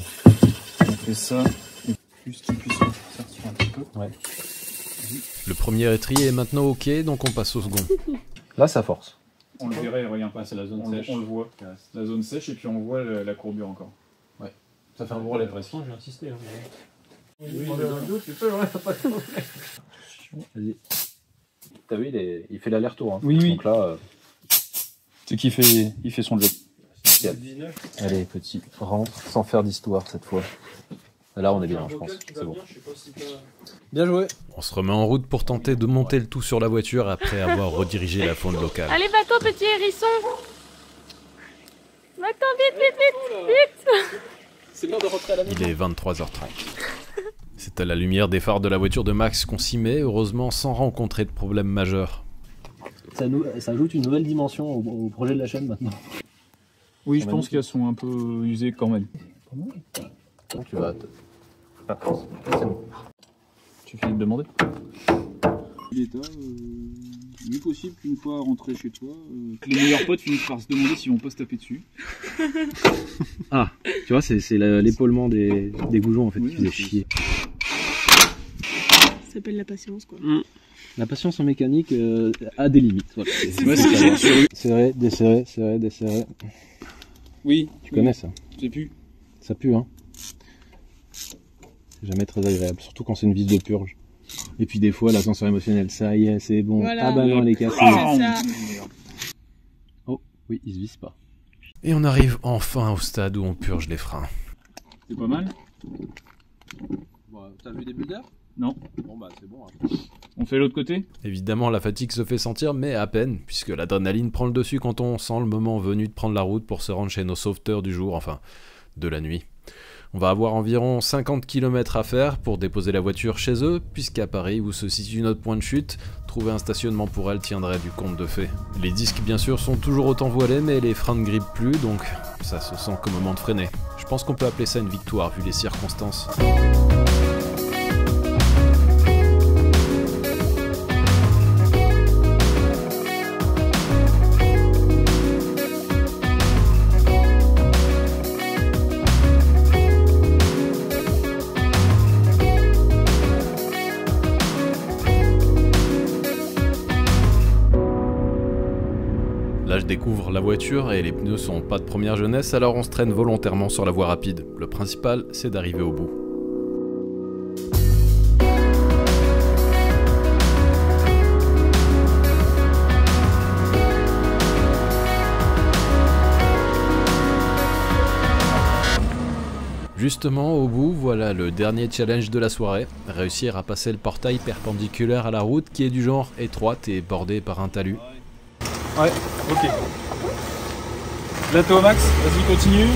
On fait ça, juste qu'il puisse sortir un petit peu. Ouais. Le premier étrier est maintenant ok, donc on passe au second. Là, ça force. On le verrait, regarde pas, c'est la zone sèche. On le voit, la zone sèche, et puis on voit la courbure encore. Ouais. Ça fait un bon relève. Sinon, j'ai insisté. Hein. Oui, c'est ça, ouais, pas de problème. Vas-y. T'as vu, il fait l'aller-retour. Hein. Oui, oui. Donc là. C'est qu'il fait, il fait son job. Allez, petit, rentre sans faire d'histoire cette fois. Là, on est bien, je pense. C'est bon. Bien joué. On se remet en route pour tenter de monter le tout sur la voiture après avoir redirigé la faune locale. Allez, va-t'en, petit hérisson. Va-t'en, vite. C'est l'heure de rentrer à la maison. Il est 23h30. C'est à la lumière des phares de la voiture de Max qu'on s'y met, heureusement sans rencontrer de problème majeur. Ça ajoute une nouvelle dimension au projet de la chaîne maintenant. Oui, je pense qu'elles sont un peu usées quand même. Donc tu vas... Ah, c'est bon. suffit de demander. L'état, mieux possible qu'une fois rentré chez toi, que les meilleurs potes finissent par se demander s'ils vont pas se taper dessus. Ah, tu vois, c'est l'épaulement des goujons en fait qui faisait chier. Ça s'appelle la patience quoi. La patience en mécanique a des limites. Voilà. Serré, desserré, serré, desserré. Oui. Tu connais ça? C'est plus. Ça pue, hein. C'est jamais très agréable, surtout quand c'est une vis de purge. Et puis des fois, l'ascenseur émotionnel, ça y est, c'est bon. Voilà. Ah bah non, elle est cassée. Oh, oui, il se visse pas. Et on arrive enfin au stade où on purge les freins. C'est pas mal. Bon, t'as vu des builders? Non. Bon bah c'est bon. Hein. On fait l'autre côté? Évidemment, la fatigue se fait sentir, mais à peine, puisque l'adrénaline prend le dessus quand on sent le moment venu de prendre la route pour se rendre chez nos sauveteurs du jour, enfin, de la nuit. On va avoir environ 50 km à faire pour déposer la voiture chez eux, puisqu'à Paris, où se situe notre point de chute, trouver un stationnement pour elle tiendrait du conte de fées. Les disques, bien sûr, sont toujours autant voilés, mais les freins ne grippent plus, donc ça se sent comme un moment de freiner. Je pense qu'on peut appeler ça une victoire, vu les circonstances. Là, je découvre la voiture et les pneus sont pas de première jeunesse, alors on se traîne volontairement sur la voie rapide. Le principal, c'est d'arriver au bout. Justement, au bout, voilà le dernier challenge de la soirée, réussir à passer le portail perpendiculaire à la route qui est du genre étroite et bordée par un talus. Ouais, ok. Là t'es au max, vas-y continue.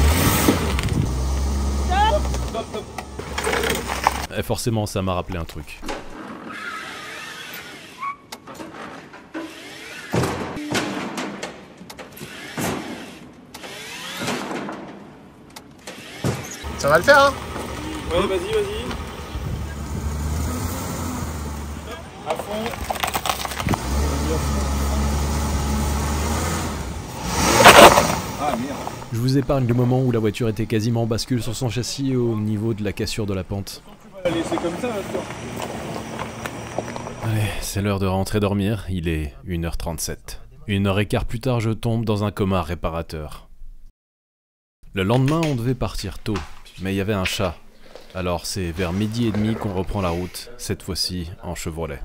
Stop. Et forcément ça m'a rappelé un truc. Ça va le faire hein? Ouais vas-y. À fond. Ah merde. Je vous épargne le moment où la voiture était quasiment en bascule sur son châssis au niveau de la cassure de la pente. Tu vas la laisser comme ça, toi. Allez, c'est l'heure de rentrer dormir, il est 1h37. 1h15 plus tard, je tombe dans un coma réparateur. Le lendemain, on devait partir tôt, mais il y avait un chat. Alors c'est vers 12h30 qu'on reprend la route, cette fois-ci en Chevrolet.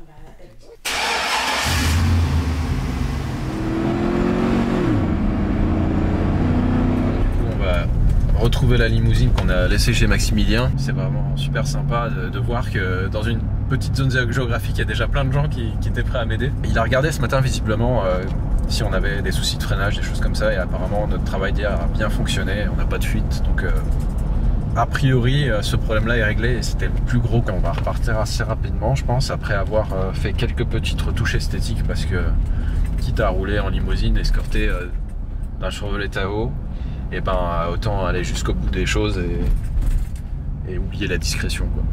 Retrouver la limousine qu'on a laissée chez Maximilien. C'est vraiment super sympa de voir que dans une petite zone géographique, il y a déjà plein de gens qui étaient prêts à m'aider. Il a regardé ce matin visiblement si on avait des soucis de freinage, des choses comme ça, et apparemment notre travail d'hier a bien fonctionné, on n'a pas de fuite, donc a priori ce problème-là est réglé et c'était le plus gros. On va repartir assez rapidement je pense, après avoir fait quelques petites retouches esthétiques, parce que quitte à rouler en limousine, escorté d'un Chevrolet Tahoe, et ben autant aller jusqu'au bout des choses et oublier la discrétion quoi.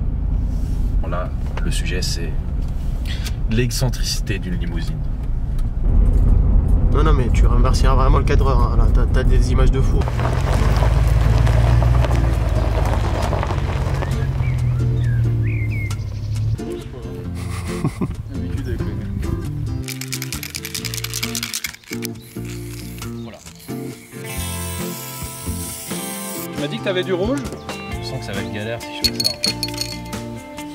Bon, là le sujet c'est l'excentricité d'une limousine. Non mais tu remercieras vraiment le cadreur hein. Là t'as des images de fou. Tu m'as dit que t'avais du rouge? Je sens que ça va être galère si je fais ça.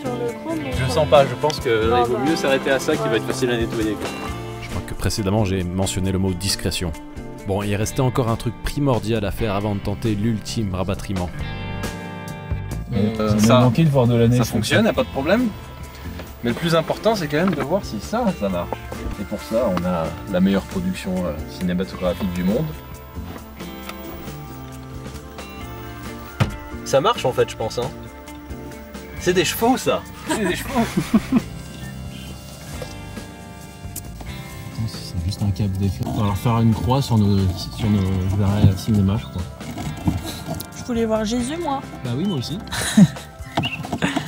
Sur le coup, Je le sens pas, je pense que là, il vaut mieux s'arrêter à ça qui va être facile à nettoyer. Je crois que précédemment j'ai mentionné le mot discrétion. Bon, il restait encore un truc primordial à faire avant de tenter l'ultime rapatriement. Ça manqué de voir de l'année. Ça fonctionne, y'a pas de problème. Mais le plus important c'est quand même de voir si ça marche. Et pour ça on a la meilleure production cinématographique du monde. Ça marche en fait je pense hein. C'est des chevaux ça. C'est des chevaux. C'est juste un câble d'effet. On va leur faire une croix sur nos cinéma je crois. Je voulais voir Jésus moi. Bah oui moi aussi.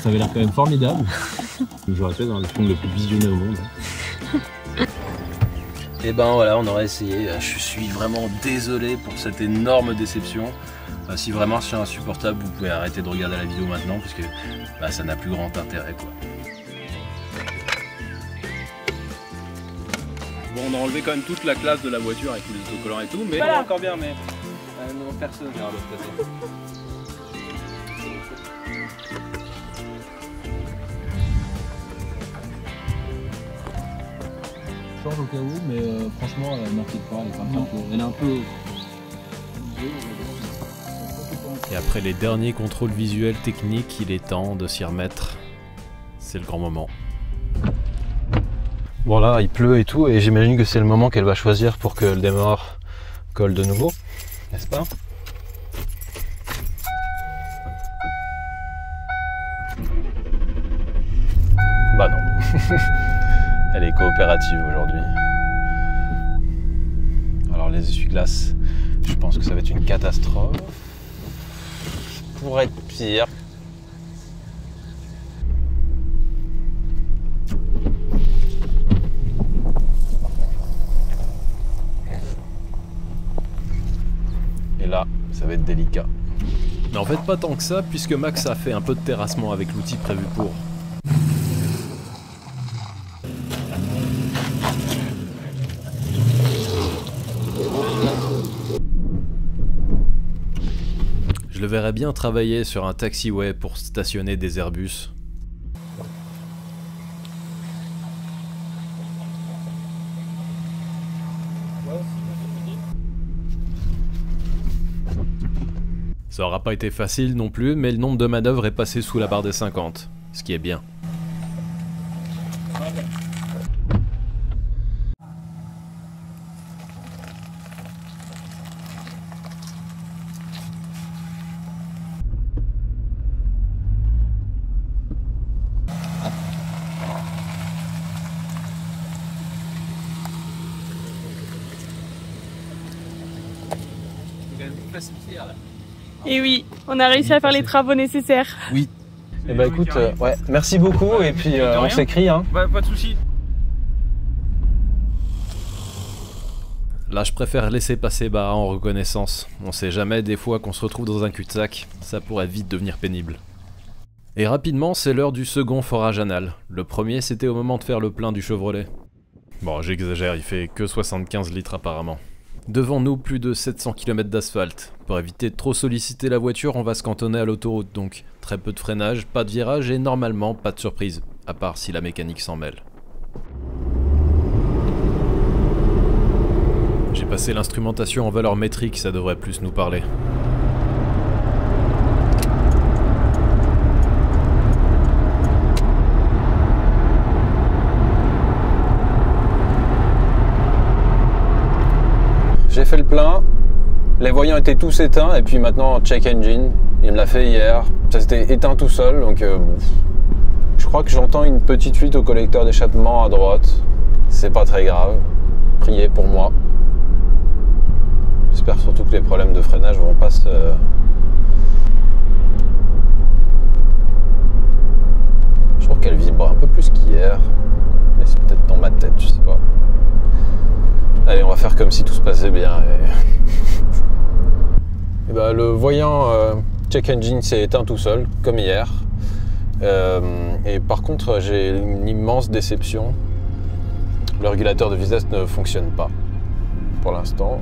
Ça avait l'air quand même formidable. Je répète, hein, l'espion le plus visionné au monde. Et ben voilà, on aurait essayé. Je suis vraiment désolé pour cette énorme déception. Si vraiment c'est insupportable, vous pouvez arrêter de regarder la vidéo maintenant parce que ça n'a plus grand intérêt quoi. Bon, on a enlevé quand même toute la classe de la voiture avec tous les autocollants et tout, mais voilà. Encore bien, mais non, personne n'a l'autre côté. Change au cas où, mais franchement, elle m'inquiète pas, elle est un peu. Et après les derniers contrôles visuels techniques, il est temps de s'y remettre. C'est le grand moment. Bon là, il pleut et tout, et j'imagine que c'est le moment qu'elle va choisir pour que le démarre colle de nouveau, n'est-ce pas? Bah non. Elle est coopérative aujourd'hui. Alors les essuie-glaces, je pense que ça va être une catastrophe. Pourrait être pire. Et là, ça va être délicat. Mais en fait pas tant que ça, puisque Max a fait un peu de terrassement avec l'outil prévu pour. Je le verrais bien travailler sur un taxiway pour stationner des Airbus. Ça aura pas été facile non plus, mais le nombre de manœuvres est passé sous la barre des 50, ce qui est bien. Et oui, on a réussi à faire les travaux nécessaires. Oui. Et bah écoute, ouais, merci beaucoup et puis on s'écrit hein. Bah, pas de soucis. Là je préfère laisser passer Bara en reconnaissance. On sait jamais des fois qu'on se retrouve dans un cul-de-sac, ça pourrait vite devenir pénible. Et rapidement c'est l'heure du second forage anal. Le premier c'était au moment de faire le plein du Chevrolet. Bon j'exagère, il fait que 75 litres apparemment. Devant nous, plus de 700 km d'asphalte. Pour éviter de trop solliciter la voiture, on va se cantonner à l'autoroute, donc très peu de freinage, pas de virage et normalement pas de surprise, à part si la mécanique s'en mêle. J'ai passé l'instrumentation en valeur métrique, ça devrait plus nous parler. J'ai fait le plein, les voyants étaient tous éteints et puis maintenant check engine, il me l'a fait hier, ça s'était éteint tout seul donc je crois que j'entends une petite fuite au collecteur d'échappement à droite, c'est pas très grave, priez pour moi. J'espère surtout que les problèmes de freinage vont pas se... Je trouve qu'elle vibre un peu plus qu'hier, mais c'est peut-être dans ma tête, je sais pas. Allez, on va faire comme si tout se passait bien. Et bah, le voyant check engine s'est éteint tout seul, comme hier. Et par contre, j'ai une immense déception. Le régulateur de vitesse ne fonctionne pas. Pour l'instant,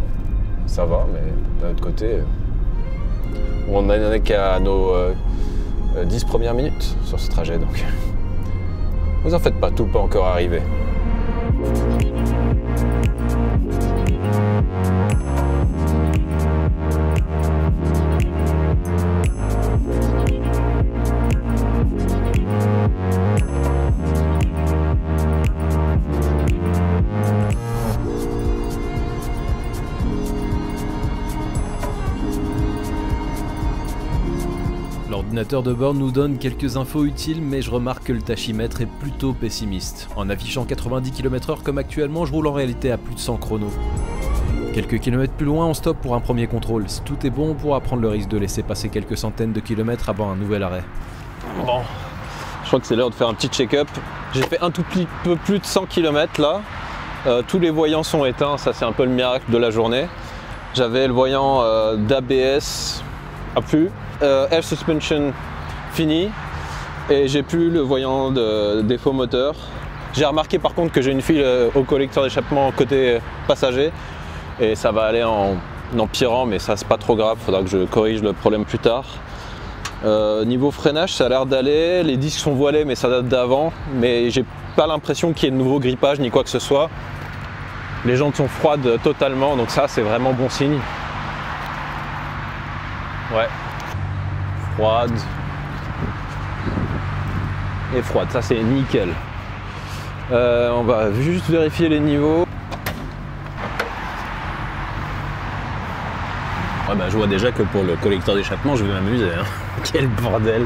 ça va, mais d'un autre côté, on n'en est qu'à nos 10 premières minutes sur ce trajet. Donc, vous en faites pas, tout peut encore arriver. L'ordinateur de bord nous donne quelques infos utiles, mais je remarque que le tachymètre est plutôt pessimiste. En affichant 90 km/h comme actuellement, je roule en réalité à plus de 100 chronos. Quelques kilomètres plus loin, on stoppe pour un premier contrôle. Si tout est bon, on pourra prendre le risque de laisser passer quelques centaines de kilomètres avant un nouvel arrêt. Bon, crois que c'est l'heure de faire un petit check-up. J'ai fait un tout petit peu plus de 100 km là. Tous les voyants sont éteints, ça c'est un peu le miracle de la journée. J'avais le voyant d'ABS à plus, Air Suspension fini, et j'ai plus le voyant de défaut moteur. J'ai remarqué par contre que j'ai une file au collecteur d'échappement côté passager, et ça va aller en empirant, mais ça c'est pas trop grave, faudra que je corrige le problème plus tard. Niveau freinage, ça a l'air d'aller, les disques sont voilés mais ça date d'avant, mais j'ai pas l'impression qu'il y ait de nouveau grippage ni quoi que ce soit. Les jantes sont froides totalement, donc ça c'est vraiment bon signe. Ouais, froide et froide, ça c'est nickel. On va juste vérifier les niveaux. Ouais, bah, je vois déjà que pour le collecteur d'échappement, je vais m'amuser. Hein. Quel bordel!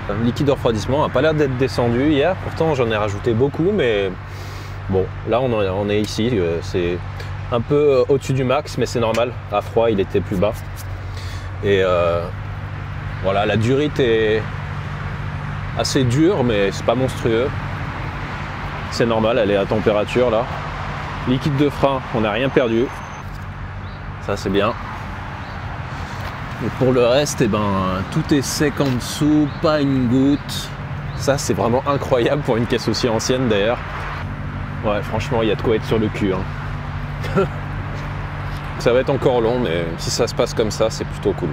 Le liquide de refroidissement n'a pas l'air d'être descendu hier, pourtant j'en ai rajouté beaucoup, mais bon, là on est ici, c'est un peu au-dessus du max, mais c'est normal. À froid, il était plus bas. Et voilà, la durite est assez dure, mais c'est pas monstrueux. C'est normal, elle est à température là. Liquide de frein, on n'a rien perdu. Ça c'est bien. Et pour le reste, eh ben, tout est sec en dessous, pas une goutte. Ça c'est vraiment incroyable pour une caisse aussi ancienne d'ailleurs. Ouais, franchement, il y a de quoi être sur le cul. Hein. Ça va être encore long, mais si ça se passe comme ça, c'est plutôt cool.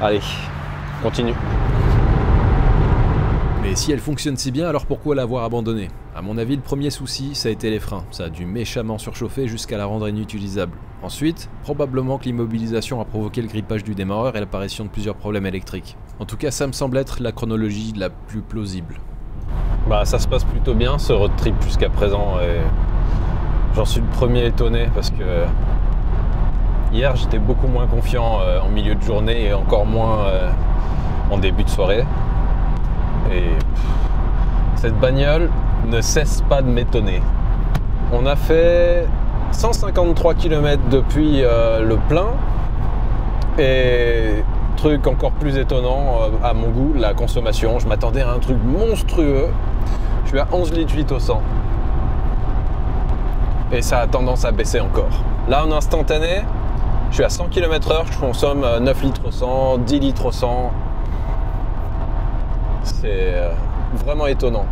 Allez, continue. Mais si elle fonctionne si bien, alors pourquoi l'avoir abandonnée? À mon avis, le premier souci, ça a été les freins. Ça a dû méchamment surchauffer jusqu'à la rendre inutilisable. Ensuite, probablement que l'immobilisation a provoqué le grippage du démarreur et l'apparition de plusieurs problèmes électriques. En tout cas, ça me semble être la chronologie la plus plausible. Bah, ça se passe plutôt bien ce road trip jusqu'à présent, et j'en suis le premier étonné parce que hier j'étais beaucoup moins confiant en milieu de journée et encore moins en début de soirée. Et cette bagnole ne cesse pas de m'étonner. On a fait 153 km depuis le plein, et truc encore plus étonnant à mon goût, la consommation. Je m'attendais à un truc monstrueux. Je suis à 11 litres 8 au 100 et ça a tendance à baisser encore. Là en instantané, je suis à 100 km/h, je consomme 9 litres au 100, 10 litres au 100. C'est vraiment étonnant.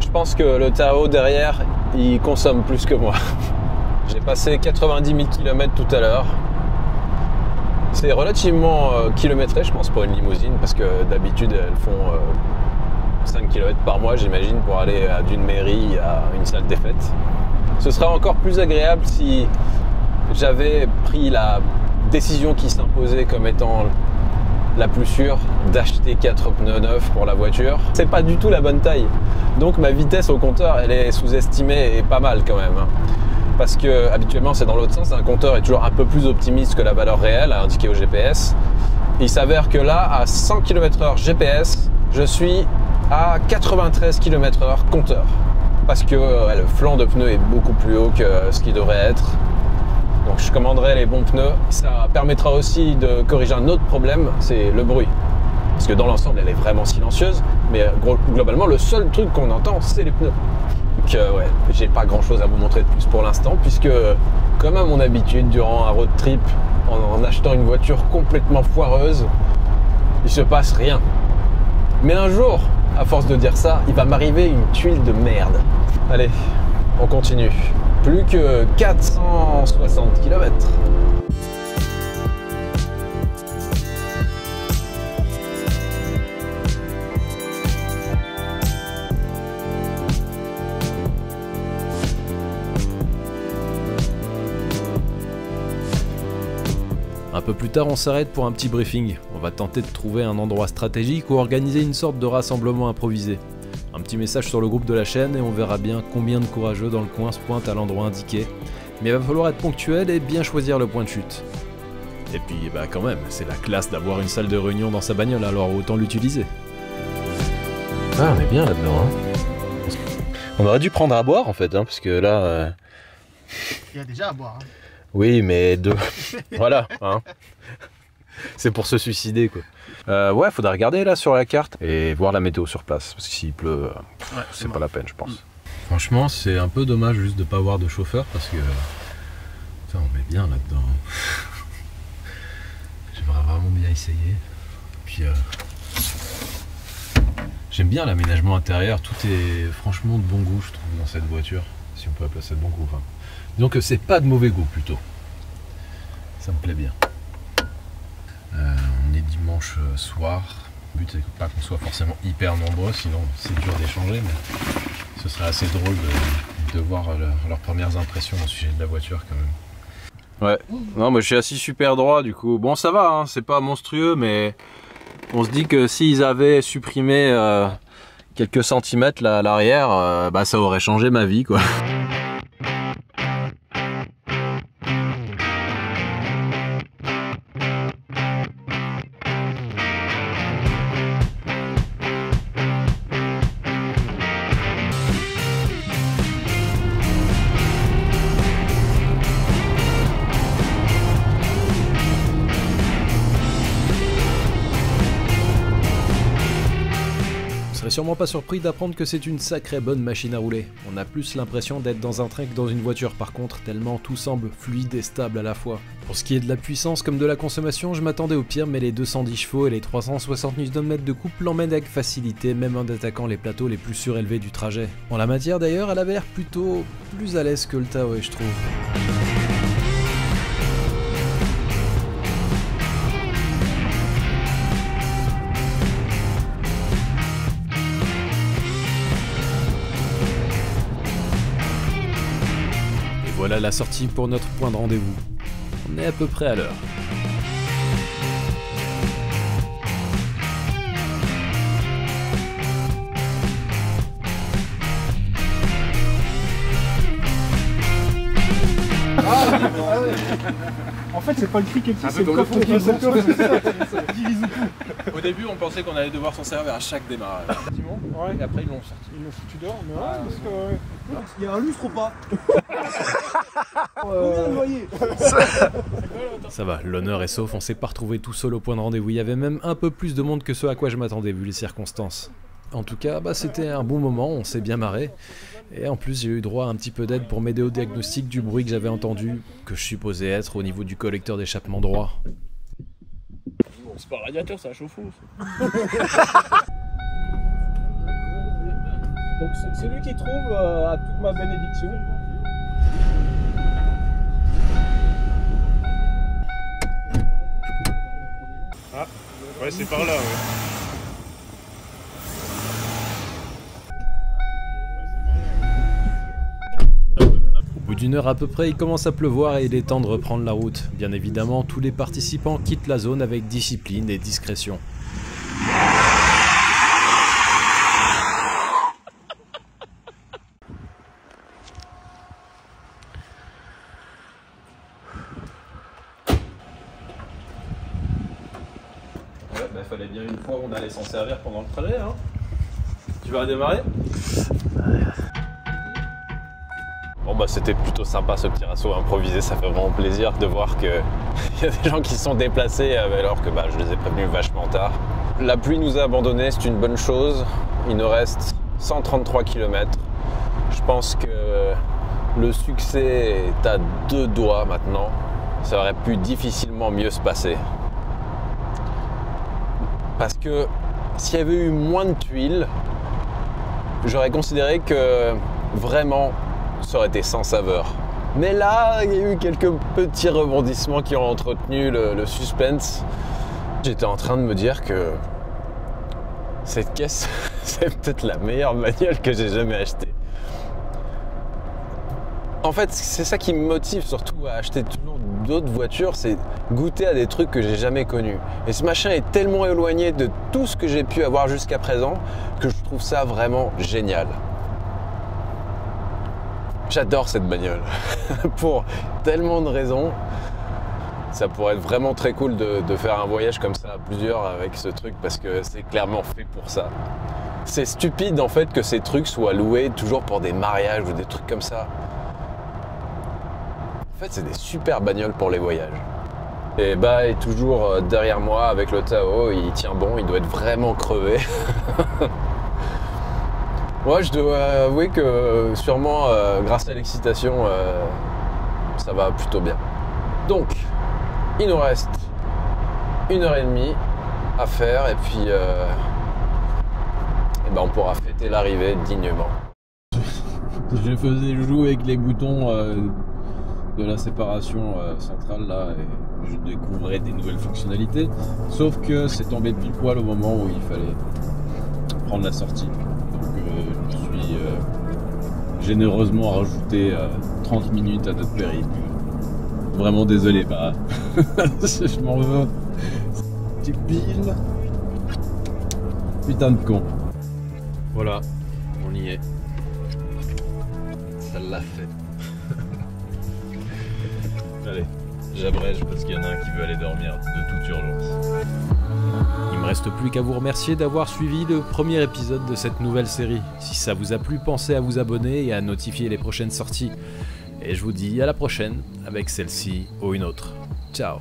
Je pense que le Tahoe derrière, il consomme plus que moi. J'ai passé 90 000 km tout à l'heure. C'est relativement kilométré, je pense, pour une limousine, parce que d'habitude, elles font 5 km par mois, j'imagine, pour aller d'une mairie à une salle des fêtes. Ce sera encore plus agréable si j'avais pris la décision qui s'imposait comme étant la plus sûre, d'acheter 4 pneus neufs pour la voiture. C'est pas du tout la bonne taille. Donc ma vitesse au compteur, elle est sous-estimée et pas mal quand même. Parce que habituellement c'est dans l'autre sens, un compteur est toujours un peu plus optimiste que la valeur réelle indiquée au GPS. Il s'avère que là, à 100 km/h GPS, je suis à 93 km/h compteur. Parce que le flanc de pneu est beaucoup plus haut que ce qu'il devrait être. Donc je commanderai les bons pneus. Ça permettra aussi de corriger un autre problème, c'est le bruit. Parce que dans l'ensemble, elle est vraiment silencieuse, mais globalement, le seul truc qu'on entend, c'est les pneus. Donc ouais, j'ai pas grand chose à vous montrer de plus pour l'instant, puisque comme à mon habitude, durant un road trip, en achetant une voiture complètement foireuse, il se passe rien. Mais un jour, à force de dire ça, il va m'arriver une tuile de merde. Allez, on continue. Plus que 460 km. Un peu plus tard, on s'arrête pour un petit briefing. On va tenter de trouver un endroit stratégique ou organiser une sorte de rassemblement improvisé. Un petit message sur le groupe de la chaîne et on verra bien combien de courageux dans le coin se pointent à l'endroit indiqué. Mais il va falloir être ponctuel et bien choisir le point de chute. Et puis, bah quand même, c'est la classe d'avoir une salle de réunion dans sa bagnole, alors autant l'utiliser. Ah, on est bien là-dedans, hein. On aurait dû prendre à boire en fait, hein, parce que là... Il y a déjà à boire. Hein. Oui, mais deux. Voilà, hein. c'est pour se suicider quoi. Ouais, faudrait regarder là sur la carte et voir la météo sur place, parce que s'il pleut, c'est pas la peine je pense. Franchement, c'est un peu dommage juste de pas avoir de chauffeur, parce que putain, on met bien là-dedans. J'aimerais vraiment bien essayer. Puis j'aime bien l'aménagement intérieur, tout est franchement de bon goût je trouve dans cette voiture, si on peut appeler ça de bon goût. Enfin, disons que c'est pas de mauvais goût plutôt. Ça me plaît bien. On est dimanche soir. Le but c'est pas qu'on soit forcément hyper nombreux, sinon c'est dur d'échanger, mais ce serait assez drôle de voir leurs premières impressions au sujet de la voiture quand même. Ouais, non mais je suis assis super droit du coup. Bon ça va, hein, c'est pas monstrueux, mais on se dit que s'ils avaient supprimé quelques centimètres là, à l'arrière, bah ça aurait changé ma vie quoi. Vous serez sûrement pas surpris d'apprendre que c'est une sacrée bonne machine à rouler. On a plus l'impression d'être dans un train que dans une voiture par contre, tellement tout semble fluide et stable à la fois. Pour ce qui est de la puissance comme de la consommation, je m'attendais au pire, mais les 210 chevaux et les 360 Nm de couple l'emmènent avec facilité, même en attaquant les plateaux les plus surélevés du trajet. En la matière d'ailleurs, elle avait l'air plutôt plus à l'aise que le Tahoe je trouve. Voilà la sortie pour notre point de rendez-vous. On est à peu près à l'heure. En fait, c'est pas le cri qui est petit, c'est le coffre qui est. Au début, on pensait qu'on allait devoir s'en servir à chaque démarrage. Ouais. Et après, ils l'ont sorti. Ils l'ont foutu dehors, mais ouais, parce que. Il y a un lustre ou pas? Ça va, l'honneur est sauf, on s'est pas retrouvé tout seul au point de rendez-vous. Il y avait même un peu plus de monde que ce à quoi je m'attendais vu les circonstances. En tout cas, bah, c'était un bon moment, on s'est bien marré. Et en plus, j'ai eu droit à un petit peu d'aide pour m'aider au diagnostic du bruit que j'avais entendu, que je supposais être au niveau du collecteur d'échappement droit. Bon, c'est pas un radiateur, c'est un chauffe-eau. Donc c'est lui qui trouve à toute ma bénédiction. Ah, ouais, c'est par là, ouais. Au bout d'une heure à peu près, il commence à pleuvoir et il est temps de reprendre la route. Bien évidemment, tous les participants quittent la zone avec discipline et discrétion. Ouais, bah fallait bien une fois où on allait s'en servir pendant le trajet, hein. Tu vas redémarrer? Bon bah c'était plutôt sympa ce petit assaut improvisé, ça fait vraiment plaisir de voir qu'il y a des gens qui se sont déplacés alors que bah, je les ai prévenus vachement tard. La pluie nous a abandonnés, c'est une bonne chose. Il nous reste 133 km. Je pense que le succès est à 2 doigts maintenant. Ça aurait pu difficilement mieux se passer. Parce que s'il y avait eu moins de tuiles, j'aurais considéré que vraiment ça aurait été sans saveur. Mais là, il y a eu quelques petits rebondissements qui ont entretenu le suspense. J'étais en train de me dire que cette caisse, c'est peut-être la meilleure bagnole que j'ai jamais achetée. En fait, c'est ça qui me motive surtout à acheter toujours d'autres voitures, c'est goûter à des trucs que j'ai jamais connus. Et ce machin est tellement éloigné de tout ce que j'ai pu avoir jusqu'à présent que je trouve ça vraiment génial. J'adore cette bagnole, pour tellement de raisons. Ça pourrait être vraiment très cool de faire un voyage comme ça à plusieurs avec ce truc parce que c'est clairement fait pour ça. C'est stupide en fait que ces trucs soient loués toujours pour des mariages ou des trucs comme ça. En fait, c'est des super bagnoles pour les voyages. Et Ba est toujours derrière moi avec le Tao, il tient bon, il doit être vraiment crevé. Moi je dois avouer que sûrement grâce à l'excitation, ça va plutôt bien. Donc, il nous reste 1h30 à faire et puis on pourra fêter l'arrivée dignement. Je faisais jouer avec les boutons de la séparation centrale là et je découvrais des nouvelles fonctionnalités, sauf que c'est tombé pile poil au moment où il fallait prendre la sortie. Donc je suis généreusement rajouté 30 minutes à notre périple. Vraiment désolé, bah je m'en veux. Tu piles. Putain de con. Voilà, on y est. Ça l'a fait. Allez, j'abrège parce qu'il y en a un qui veut aller dormir de toute urgence. Il me reste plus qu'à vous remercier d'avoir suivi le premier épisode de cette nouvelle série. Si ça vous a plu, pensez à vous abonner et à notifier les prochaines sorties. Et je vous dis à la prochaine avec celle-ci ou une autre. Ciao.